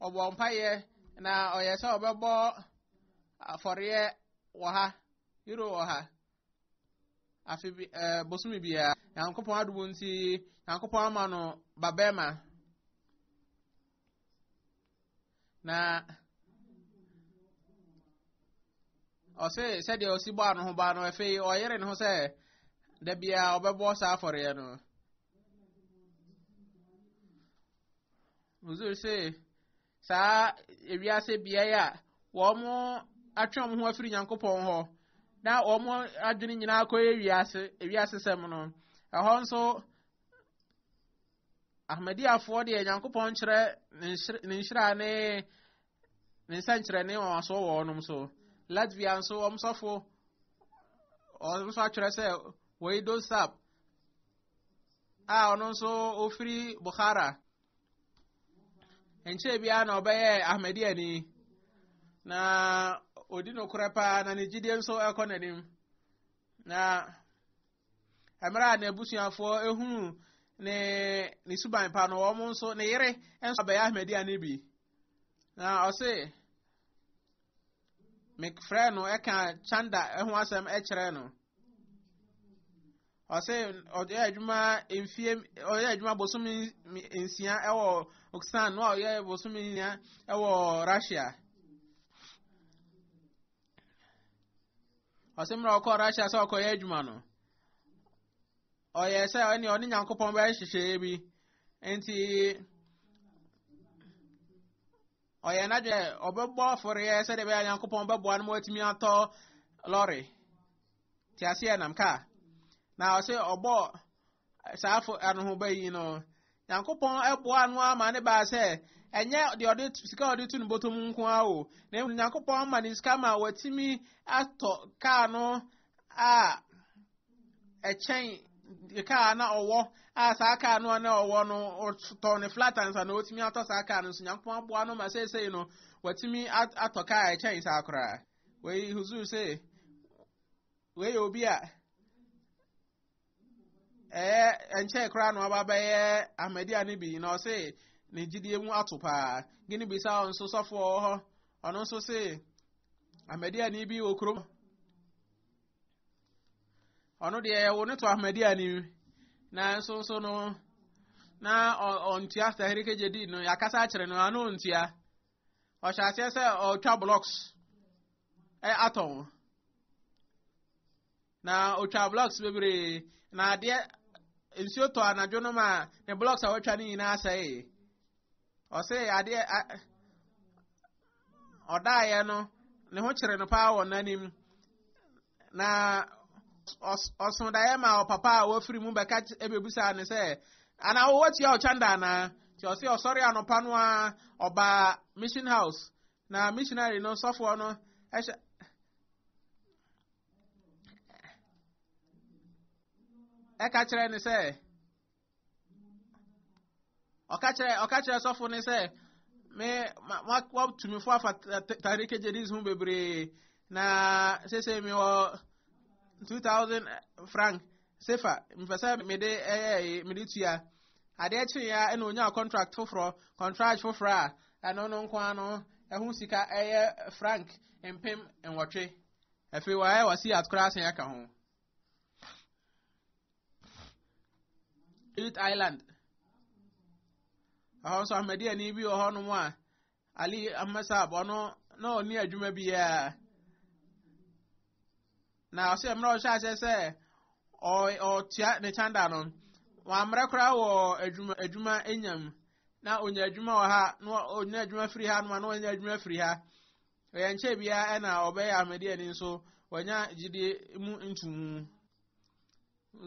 obo mpaye na oyese obebo afore wo ha euro wo ha afi bosumi bia yankopon adubu nti yankopon ama no babema na ose se de osi ba no ho ba no efe oyere ne ho se da bia obebo sa afore no uzu se sa ewiase bia ya wo mo atwem ho afiri yankopon ho na wo mo adwene nyina akoye ewiase sem no ɛhɔ nso ahmadiafo de yankopon kyerɛ ne nhyira ne nsankyerɛ ne wɔn so wɔ nom so Latvia nso omsofo nso atwere sɛ woido sap ono nso ofiri Bukhara enche bia na obeye Ahmadiani na odino kurepa na Nigidie nso ekonanim na amra na ebusuafo ehunu ne suban pa no wo nso ne yere enso obeye Ahmadiani bi na ose mekfrɛ no ɛka chanda ɛho asɛm ɛkyerɛ no ɔsɛ ɔyɛ adwuma bosomi nsia ɛwɔ Oksan no ɔyɛ bosomi nsia ɛwɔ Russia ɔsɛ mmerɛ ɔkɔ Russia sɛ ɔkɔyɛ adwuma no ɔyɛ sɛ ɔne Nyankopɔn bɛyɛ hyehyɛ bi enti oye na je obebo afore se de be Nyankopon bebo no atimi atọ lorry ti ase nam ka na o se obo saafo anu ho bayi no Nyankopon ebo anu ama ne ba se enye de ode sika ode tu no botom nko a o na Nyankopon ma ni sika ma watimi atọ ka no a echen ka na owo sa ka no na owo no to ne flat and na otimi ato sa ka no so Nyankopon aboa no ma sei no watimi atoka e chen sa akra we huzu say we obi a enche kra no aba be Ahmadiani bi na o say ne gidie mu atopa gini bi sa onso sofo ho ono nso say Ahmadiani bi okrom ono de wo ne to Ahmadiani na so no na ontia stahirike jedi no yakasa akere no anu ontia o hyase se o twa blocks aton na o twa blocks bebre na de ensio to anadwo no ma ne blocks a watwa ni nyina asai o se ade odaye no ne ho kyere no pa wo nanim na osondaye ma papa a wafiri mu beka ebebusa ne se ana wo watia o chanda na ti o se osori anopa no a oba mission house na missionary no sofo no eka kire ne se oka kire sofo ne se me wa tumi fo afa tarike jedis hu bebre na se me o 2000 franc sefa mfasa mede tua ade achi ya ena onya contract foforo ano no nko ano ehu sika franc empem enwotwe afi wa wasi atkrasa ya ka ho Elite Island ahụ so Ahmadiani bi ho no mu a Ali Ahmasa bo no na oni adwuma bi ya na ɔsɛ mmerɛ ɔhyɛ ahyɛ sɛ ɔtua ne chanda no wammerɛ koraa wɔ adwuma enyam na onya adwuma wɔ ha na onya adwuma firi ha no na onya adwuma firi ha ɔyɛ nkyɛ bia ɛna ɔbɛyɛ Ahmadiani nso wɔnya gyidie mu ntumu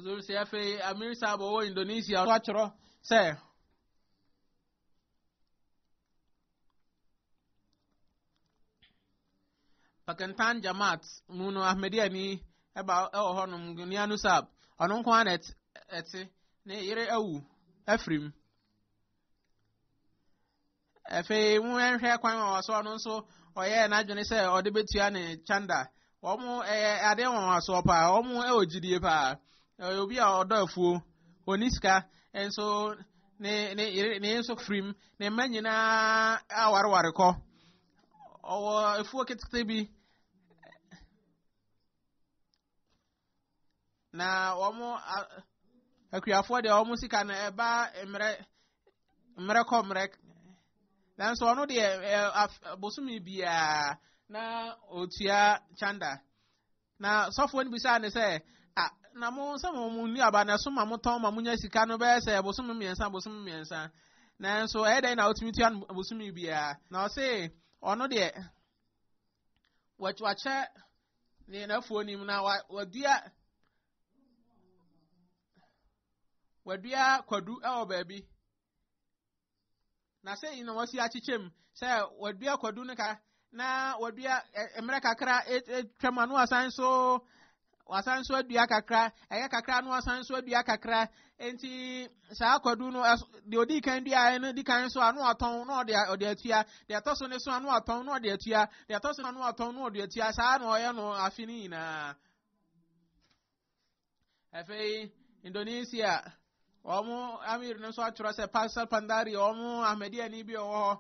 so sɛ afei Amir Sabo wɔ Indonesia ɔto akyerɛ sɛ Pakistan Jamaat mu no Ahmadiani ɛwɔ hɔ nom Gunianu Sab ɔno nko ana ɛte ne yere awu afrim afei mu nhwɛ kwan wɔ so ɔno nso ɔyɛ n'adwene sɛ ɔde betua ne chanda wɔn ade wɔn so paa wɔn ɛwɔ gyidie paa obi a ɔdɔ afuo oni sika nso ne nso frim ne mma nyinaa awareware kɔ ɔwɔ afuo ketekete bi na wɔn akuafoɔ deɛ wɔn sika no ɛba mmerɛ kɔ mmerɛ nanso ɔno deɛ bosomi biara na otua chanda na sɔfoɔ no bisa ne sɛ na mo sɛ mo ni aba na so ma mo tɔn ma mo nya sika no bɛyɛ sɛ bosomi mmiɛnsa nanso ɛyɛ dɛn na otumi tua bosomi biara na ɔse ɔno deɛ wakyɛ ne nafuo nim na wadua kwadu ɛwɔ baabi na sɛ ina wasi akyekyem sɛ wadua kwadu no ka na wadua mmerɛ kakra twam ano wasan so adua kakra ɛyɛ kakra no wasan so adua kakra enti saa kwadu no de odi kan dua no di kan so ano atɔn na ɔde atua de atɔ so ne so ano atɔn na ɔde atua de atɔ so ano atɔn na ɔde atua saa na ɔyɛ no afi ni nyinaa afei Indonesia wɔn Amir no nso atwerɛ sɛ Pascal Pandari wɔn Ahmadiani bi wɔ hɔ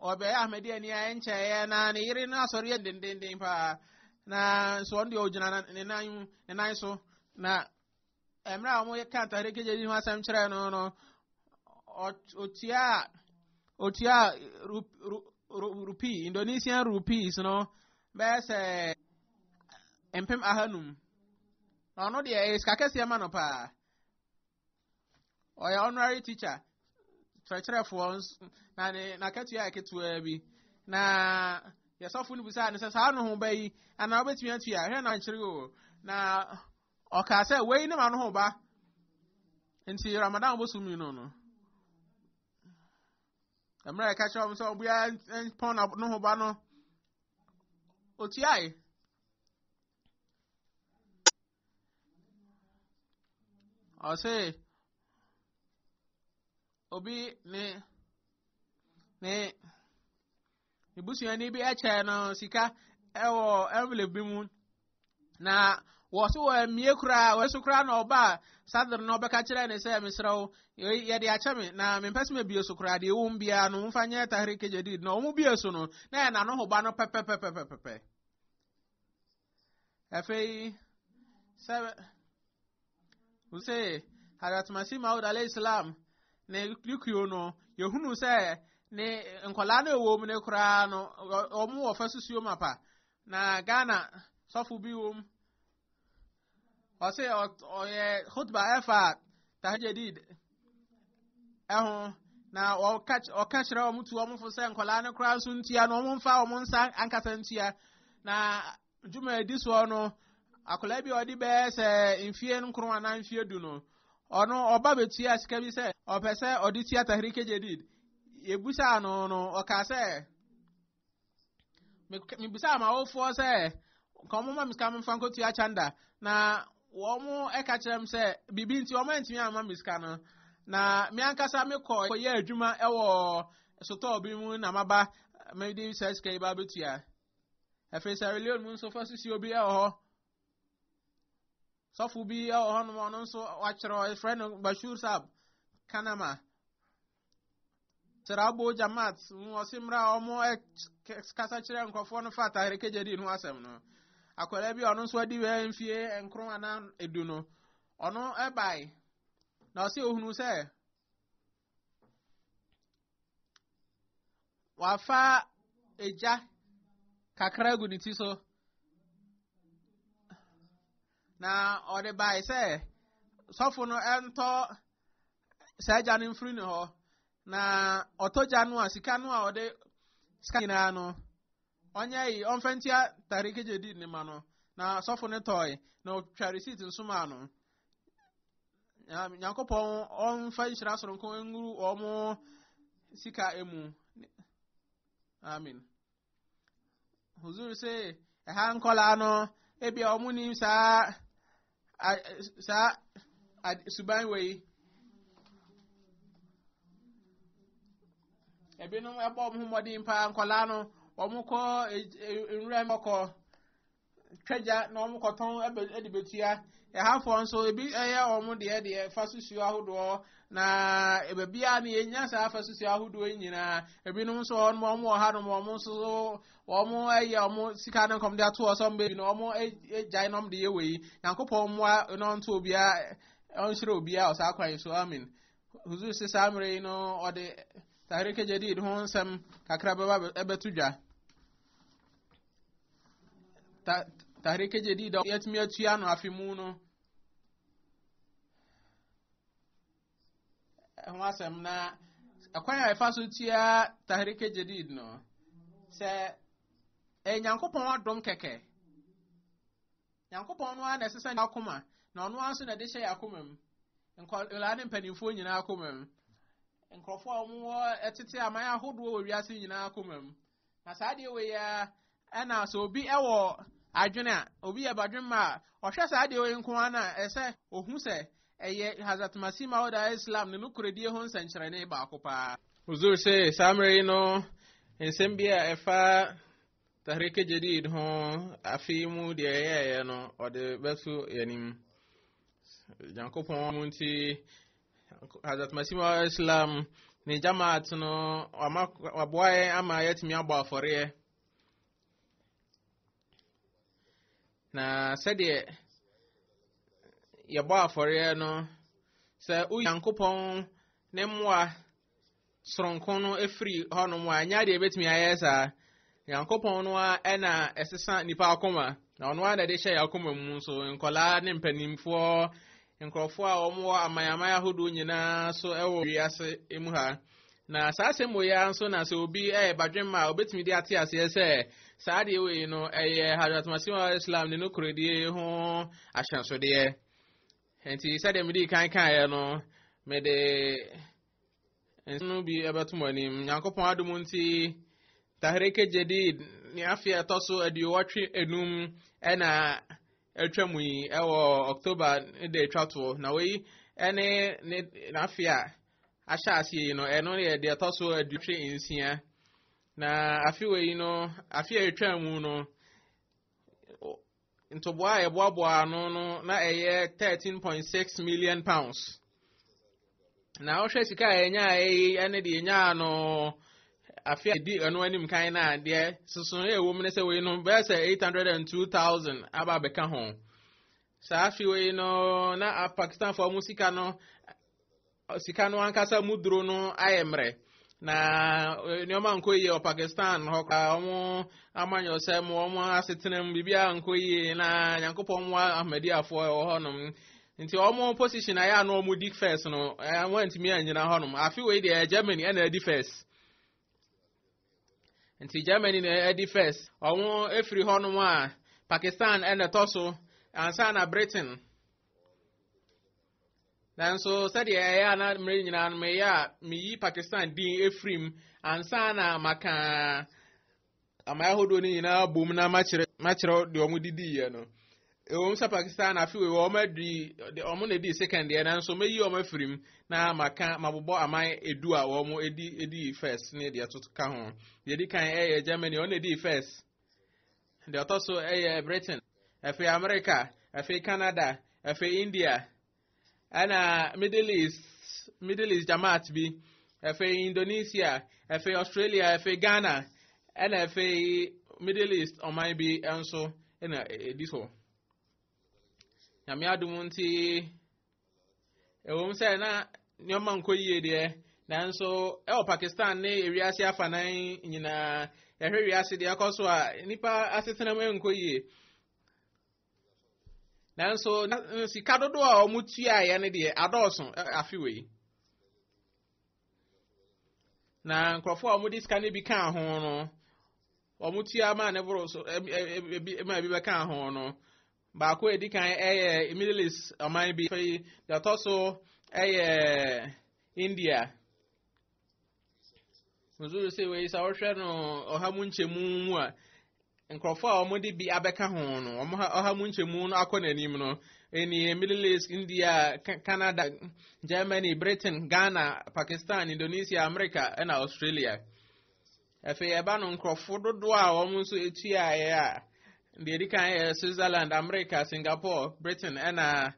ɔbɛyɛ Ahmadiani a ɛnkyɛeɛ na ne yere no asɔre yɛ dendenden paa na nso ɔno deɛ ɔgyina ne nan so na mmerɛ a wɔn ka Tahriki Jadid ho asɛm kyerɛ no otua rupee Indonesian rupees no bɛyɛ sɛ 500 na ɔno deɛ ɛyɛ sika kɛseɛ ma no paa ɔyɛ honorary teacher kyerɛkyerɛfoɔ na katua ketewa bi na yɛsɔfo no bisa ne sɛ saa no ho ba yi anaa wobɛtumi atua hwɛ na nkyere o na ɔkaa sɛ wei ne ma no ho ba nti Ramadan bosomi no mmerɛ ɛka kyerɛ wɔm sɛ ɔbea pɔn no ho ba no otuae ɔse obi ne busuani bi ɛkyɛ no sika ɛwɔ envelope bi mu na wɔso wɔ mmie koraa wɔso koraa na ɔba sadr na ɔbɛka kyerɛ ne sɛ mesrɛw yɛde akyɛ me na mempɛ sɛ mabie so koraa deɛ ɛwɔ mu biara no momfa nyɛ Tahriki Jadid na ɔmo bie so no na ɛna no ho ba no pɛpɛpɛpɛpɛ afei sɛ use Hazrat Masih Maud alayhi salam ne likuo no yehunu sɛ ne nkwala na ɛwɔ mu ne koraa no ɔmo wɔ fa susuo mapa na Ghana sɔfo bi wɔ mu ɔse ɔyɛ khutba ɛfa Tahriki Jadid ɛho na ɔka kyerɛ ɔmo tu ɔmo fo sɛ nkwala ne koraa nso ntua na ɔmo mfa ɔmo nsa ankasa ntua na dwuma edi soɔ no akola bi ɔde bɛyɛ sɛ mfie nkron anaa mfie du no ɔno ɔba betua sika bi sɛ ɔpɛ sɛ ɔde tua Tahriki Jadid yebusa no ɔka sɛ mebusa ma wofoɔ sɛ kɔmo ma miska mfa nkotua chanda na wɔn ɛka kyerɛ m sɛ bibi nti wɔn antumi ama miska no na me ankasa mekɔ yɛ adwuma ɛwɔ sotɔɔ bi mu na maba mede sɛ sika yi ba betua afei Sierra Leone mu nso fa sisi obi ɛwɔ hɔ sɔfo bi ɛwɔ hɔ nom ɔno nso wakyerɛ ɛfrɛ no Bashir Sab Kanama Serabo Jamaat wɔsi mmra ɔmo kasa kyerɛ nkurɔfoɔ no fa Tahriki Jadid ho asɛm no akwara bi ɔno nso adi wɛ mfie nkron anaa edu no ɔno ɛbae na ɔsi ohunu sɛ wafa egya kakra gu ne ti so na ode bai say sofo no ento saja no mfiri ne ho na otoja no asika no a ode sika na no onye yi onfentia tarike jedi ne ma no na sofo ne toy na twa receipt nsoma no Yakopon on fa nshira soro nko nguru omo sika emu. Amen. Huzur se ha nkola no ebi omu ni sa suban we ebi no ebo omu modi mpa nkola no omu ko enwura moko twaja na omu koton edi betua ha for nso ebi omu de fasusu ahodo na ebebia na enya sa fasusu ahodo nyina ebi no nso omu ha no omu nso omu omu sika no kom de ato osom be no omu ejai nom de yewe Yankopon mu no nto obia onhire obia osa kwan so amen huzu se samre no ode tarike jadid ho nsem kakra beba ebetudwa tarike jadid yetmi atua no afimu no wasem na akwan ya fa so tia tahrike jadid no se Nyankopon adom keke Nyankopon no na sesa akoma na ono anso na de hye akomam nkola ne mpanimfo nyina akomam nkrofo omo etete amaya ahodo wo wiase nyina akomam na saade we ya na so obi ewo adwene a obi ya badwen ma ohwe saade we nko ana ese ohu se eye Hazrat Masih Maud Islam ne nukuredie ho nsankyere ne ba akopa uzur se samre no ensembia efa tahrike jadid ho afimu de ye no ode besu yanim Yankopon munti Hazrat Masih Maud Islam ne jamaat no waboae ama yetimi abo afore na sede yɛbɔ afɔre no sɛ Yankopon ne mmoa soronko no efiri hɔnom a nya de betumi ayɛ saa Yankopon no ɛna ɛsesa nipa akoma na ɔno ana de hyɛ akoma mu so nkɔla ne mpanimfoɔ nkrɔfoɔ a wɔwɔ amayamaya ahodoɔ nyinaa so ɛwɔ wiase emu ha na saa asɛm ya nso na sɛ obi badwem ma obetumi de ate aseɛ sɛ saa de we no ɛyɛ Hazrat Masih Maud Islam ne no kuredie ho ahyɛnsodeɛ enti sɛ de medi kan no me de no bi ebeto manim Yankopon adom nti tahrike jadid ni afia toso adiwotwe enum ɛna atwamu yi ɛwɔ October de twato na we ɛne na afia ahya asie no ɛno yɛ de toso adiwotwe nsia na afiwe yi no afia atwamu no ntoboa eboaboa no na ɛyɛ 13.6 million pounds na ohwe sika enya ene de enya no afia di eno anim kan na de susun ewo mne se we no be se 802,000 aba beka ho sa afiwe no na Pakistan for musika no sika no ankasa mudro no ayemre na nyoma nkoyi o Pakistan ho ka omo amanyo se mo omo asetenem bibia nkoyi na Yankopon wa Ahmadiafo ho honom nti omo position aya no omo dik first no want me anyina honom afi we dey Germany na di first nti Germany na di first omo efiri honom a Pakistan na toso ansa na Britain dan so said ya na mre nyina no me ya mi yi Pakistan din efrim ansa na maka amaya hodo ni nyina bom na machire de omo didi ye no ewom sa Pakistan afi we o madi de omo na di second ye na so meyi omo efrim na maka mabobo amai edu a omo edi first ne de atoto ka ho de di kan Germany on edi first de otoso Britain afi America afi Canada afi India ana Middle East jamaat bi afi Indonesia afi Australia afi Ghana ana afi Middle East oman bi enso na ediso nyame adum nti ewom se na nyoma nkoyie de nanso Pakistan ne ewiase afanan nyina ehwe wiase de akoso a nipa asetenam nkoyie nanso sika dodo a ɔmo tua yɛ ne deɛ adɔɔso afewe na nkurɔfoɔ a ɔmo de sika ne bi ka ho no ɔmo tua ma ne boro so ma bi bɛka ho no baako edi kan ɛyɛ Middle East ɔman bi fɛ deɛ ɔtɔ so ɛyɛ India nzuru sɛ wei sɛ ɔhwɛ no ɔha mu nkyɛmu mu a nkurɔfoɔ a ɔmo de bi abɛka ho no ɔmo ɔha mu nkyɛmu no akɔ n'anim no ɛni Middle East, India, Canada, Germany, Britain, Ghana, Pakistan, Indonesia, America ɛna Australia ɛfɛ ɛba no nkurɔfoɔ dodoɔ a ɔmo nso etua yɛ a deɛ di kan yɛ Switzerland, America, Singapore, Britain ɛna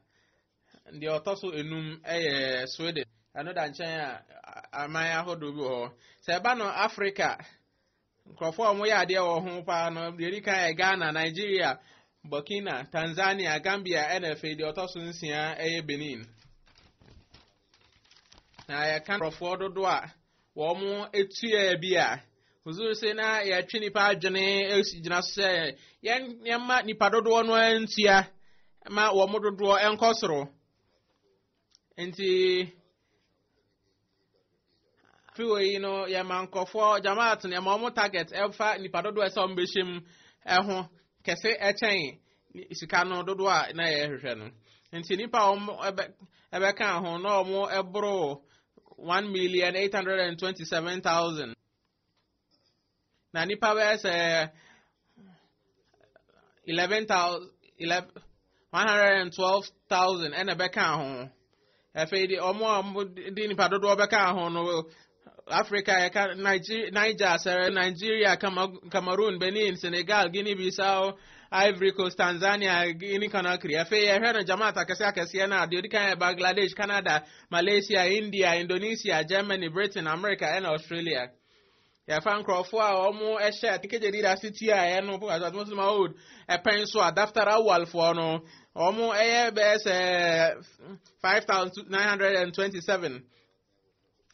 deɛ ɔtɔ so enum ɛyɛ Sweden ɛno da nkyɛn a aman ahodoɔ bi wɔ hɔ sɛ ɛba no Africa nkurɔfoɔ a ɔmo yɛ adeɛ wɔ ho paa no deɛ di kan yɛ Ghana, Nigeria, Burkina, Tanzania, Gambia ɛna afei deɛ ɔtɔ so nsia ɛyɛ Benin na yɛka nkurɔfoɔ dodoɔ a wɔn etua bi a huzuru sɛ na yɛtwe nipa adwene gyina so sɛ yɛmma nipa dodoɔ no ntua ma wɔn dodoɔ ɛnkɔ soro nti fiwe yi no yɛma nkɔfoɔ jamaat no yɛma wɔn target ɛfa nipa dodoɔ ɛsɛ wɔn bɛhyɛ mu ɛho kɛse ɛkyɛn sika no dodoɔ a na yɛhwehwɛ no nti nipa wɔn ɛbɛka ho na wɔn ɛboro 1,827,000 na nipa bɛyɛ sɛ 112,000 ɛna bɛka ho afei de ɔmo de nipa dodoɔ bɛka ho no Africa yɛka Niger, Nigeria, Cameroon, Benin, Senegal, Guinea-Bissau, Ivory Coast, Tanzania, Guinea-Conakry. Afei yɛhwɛ no jamaat akɛseɛ na deɛ ɔdi kan yɛ Bangladesh, Canada, Malaysia, India, Indonesia, Germany, Britain, America ɛna Australia. Yɛfa nkurɔfoɔ a ɔmo ɛhyɛ atikegye di ase tia ɛyɛ no Muslim old ɛpɛn so a daftara awalfoɔ no ɔmo ɛyɛ bɛyɛ sɛ 5,927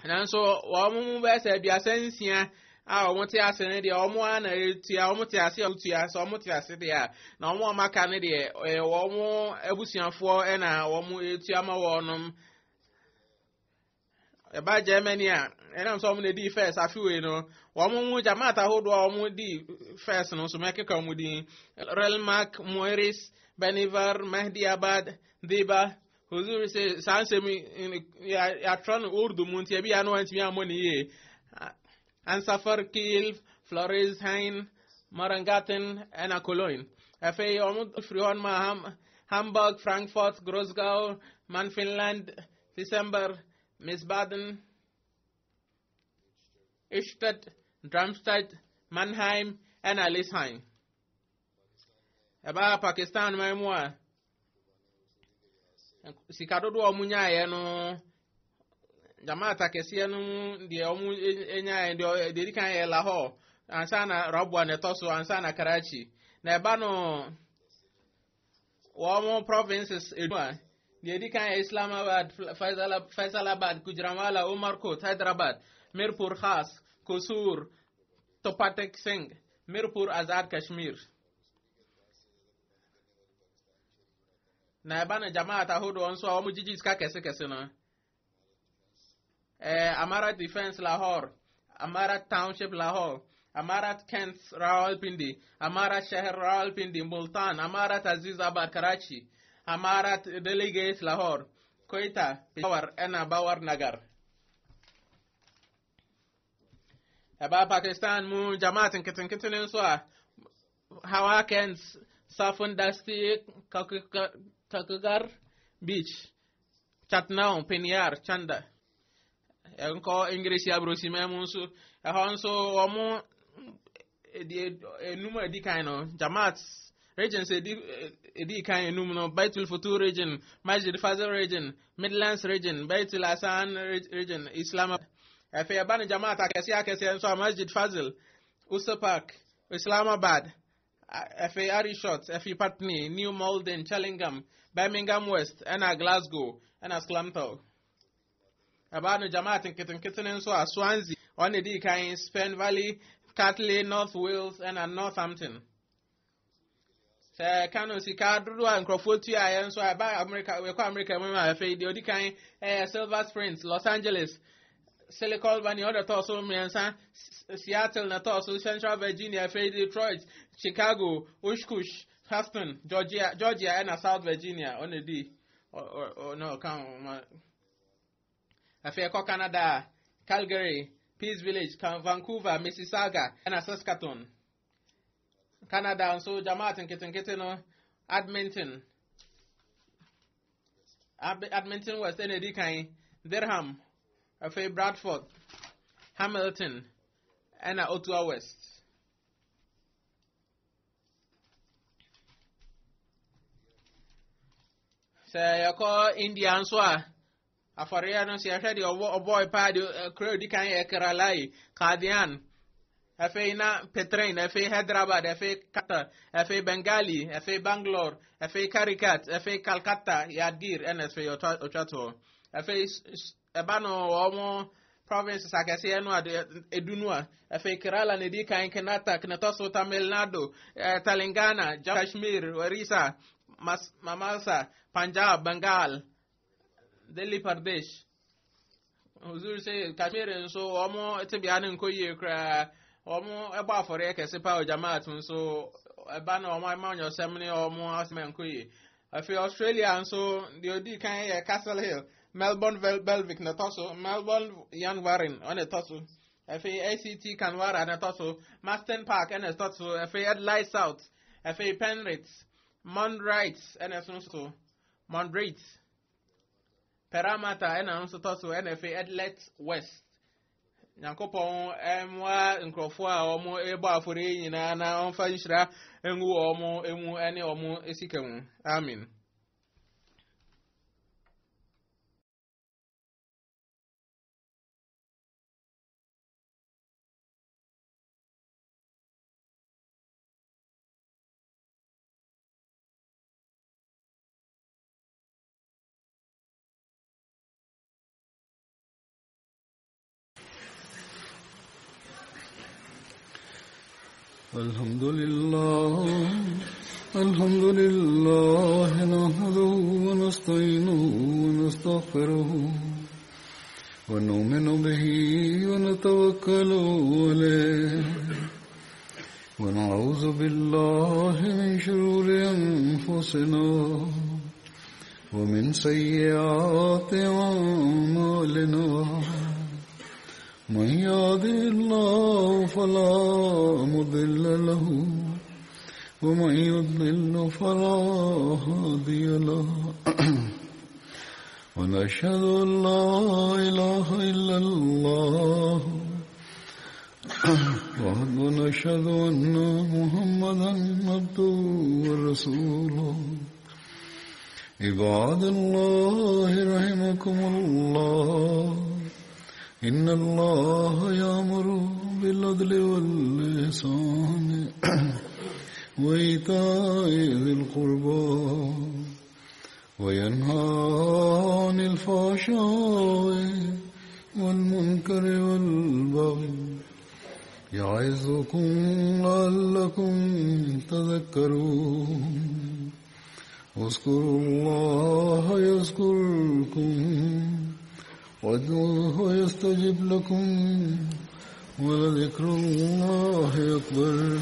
nanso wɔn mu bɛyɛ sɛ aduasa nsia a wɔn te ase ne deɛ wɔn ana etua wɔn te ase a wɔtua sɛ wɔn te ase deɛ a na wɔn a aka ne deɛ wɔn abusuafoɔ ɛna wɔn etua ma wɔn ɛba Germany a ɛnam sɛ wɔn na di first afiwe no wɔn mu jamaat ahodoɔ a wɔn di first no so mɛkeka wɔn din Relmark, Moeris, Benivar, Mehdiabad, Diba. Huzuri se sansemi ya tron urdu munti abi anu antimi amoni ye Ansafar, Kiel, Flores, Hain, Marangaten ena Cologne afei omu frihon ma Hamburg, Frankfurt, Großgau, Manfinland, December, Wiesbaden, Ishtat, Darmstadt, Mannheim ena Lisheim eba Pakistan maimwa sika dodo ɔmo nyaayɛ no jamaat akɛseɛ no deɛ ɔmo nyaayɛ deɛ di kan yɛ Lahore ansa na Rabwa na ɛtɔ so ansa na Karachi na ɛba no wɔn provinces edu a deɛ di kan yɛ Islamabad, Faisalabad, Gujranwala, Umarkot, Hyderabad, Mirpur Khas, Qusur, Topatek Singh, Mirpur, Azad Kashmir. Na eba na jamaat ahodoɔ nso a wɔn gyigyi sika kɛse no Amarat Defense Lahore, Amarat Township Lahore, Amarat Kent Rawalpindi, Amarat Sheher Rawalpindi, Multan, Amarat Azizabad Karachi, Amarat Delegate Lahore, Quetta, Peshawar ena Bawar Nagar. Eba Pakistan mu jamaat nketenkete nso a Hawa Kent, Safun Dasti, Kakugar Beach, Chatnau, Penyar, Chanda. Enko English ya brosi memunso. Ehonso omo enuma edi kan no. Jamaat regions edi kan enum no. Baitul Futur region, Masjid Fazil region, Midlands region, Baitul Hasan region, Islamabad. Efe abane jamaat akesi enso Masjid Fazil, Uster Park, Islamabad. Efe Arishot, Efe Patni, New Malden, Chellingham, Birmingham West, ena Glasgow, ena Slamthorpe. Abano jamaat nketen so a Swansea, on the kind Spen Valley, Catley, North Wales, ena Northampton. se kanu sika dodo an crofo tu ayen so aba America we kwa America mo ma fe di odikan Silver Springs, Los Angeles, Silicon Valley, other also mensa Seattle na also Central Virginia, fe Detroit, Chicago, Oshkosh, Houston, Georgia and South Virginia on the D or no come afe ko Canada, Calgary, Peace Village, Vancouver, Mississauga and Saskatoon. Canada and so Jamaat and no Edmonton West N.D. kind Durham, afe Bradford, Hamilton and Ottawa West. Say yako India and so afaria no si ahwede oboy pa de kro di kan ekralai Qadian afe na Petrain afe Hyderabad afe Kata afe Bengali afe Bangalore afe Caricat afe Calcutta Yadgir afe Ochato afe ebano omo province sakase eno edunua afe Kerala ne di kan Karnataka Knatoso Tamil Nadu Telangana Kashmir Orissa Mamasa Punjab Bengal Delhi Pradesh Uzur say Kashmir so omo etibiane nkoye kra omo eba for e kese pa Jamaat so eba na omo amanyo semni omo asmen nkoye afi Australia so the odi kan Castle Hill Melbourne Belvic na toso Melbourne Yan Warren on a toso afi ACT Kanwara na toso Maston Park and a toso afi Adelaide South afi Penrith Mondrate and a so Mondrate Parramatta and also toso NFA Adelaide West. Nyankopon emwa nkrofo a omo ebo afore nyina na onfa nhyira engu omo emu ene omo esikamu. Amen. الحمد لله نحمده ونستعينه ونستغفره ونؤمن به ونتوكل عليه ونعوذ بالله من شرور أنفسنا ومن سيئات أعمالنا من يهده الله فلا مضل له ومن يضلل فلا هادي له ونشهد أن لا إله إلا الله ونشهد أن محمدا عبده ورسوله عباد الله رحمكم الله إن الله يأمر بالعدل والإحسان وإيتاء ذي القربى وينهى عن الفحشاء والمنكر والبغي يعظكم لعلكم تذكرون اذكروا الله يذكركم وادعوه يستجب لكم ولذكر الله أكبر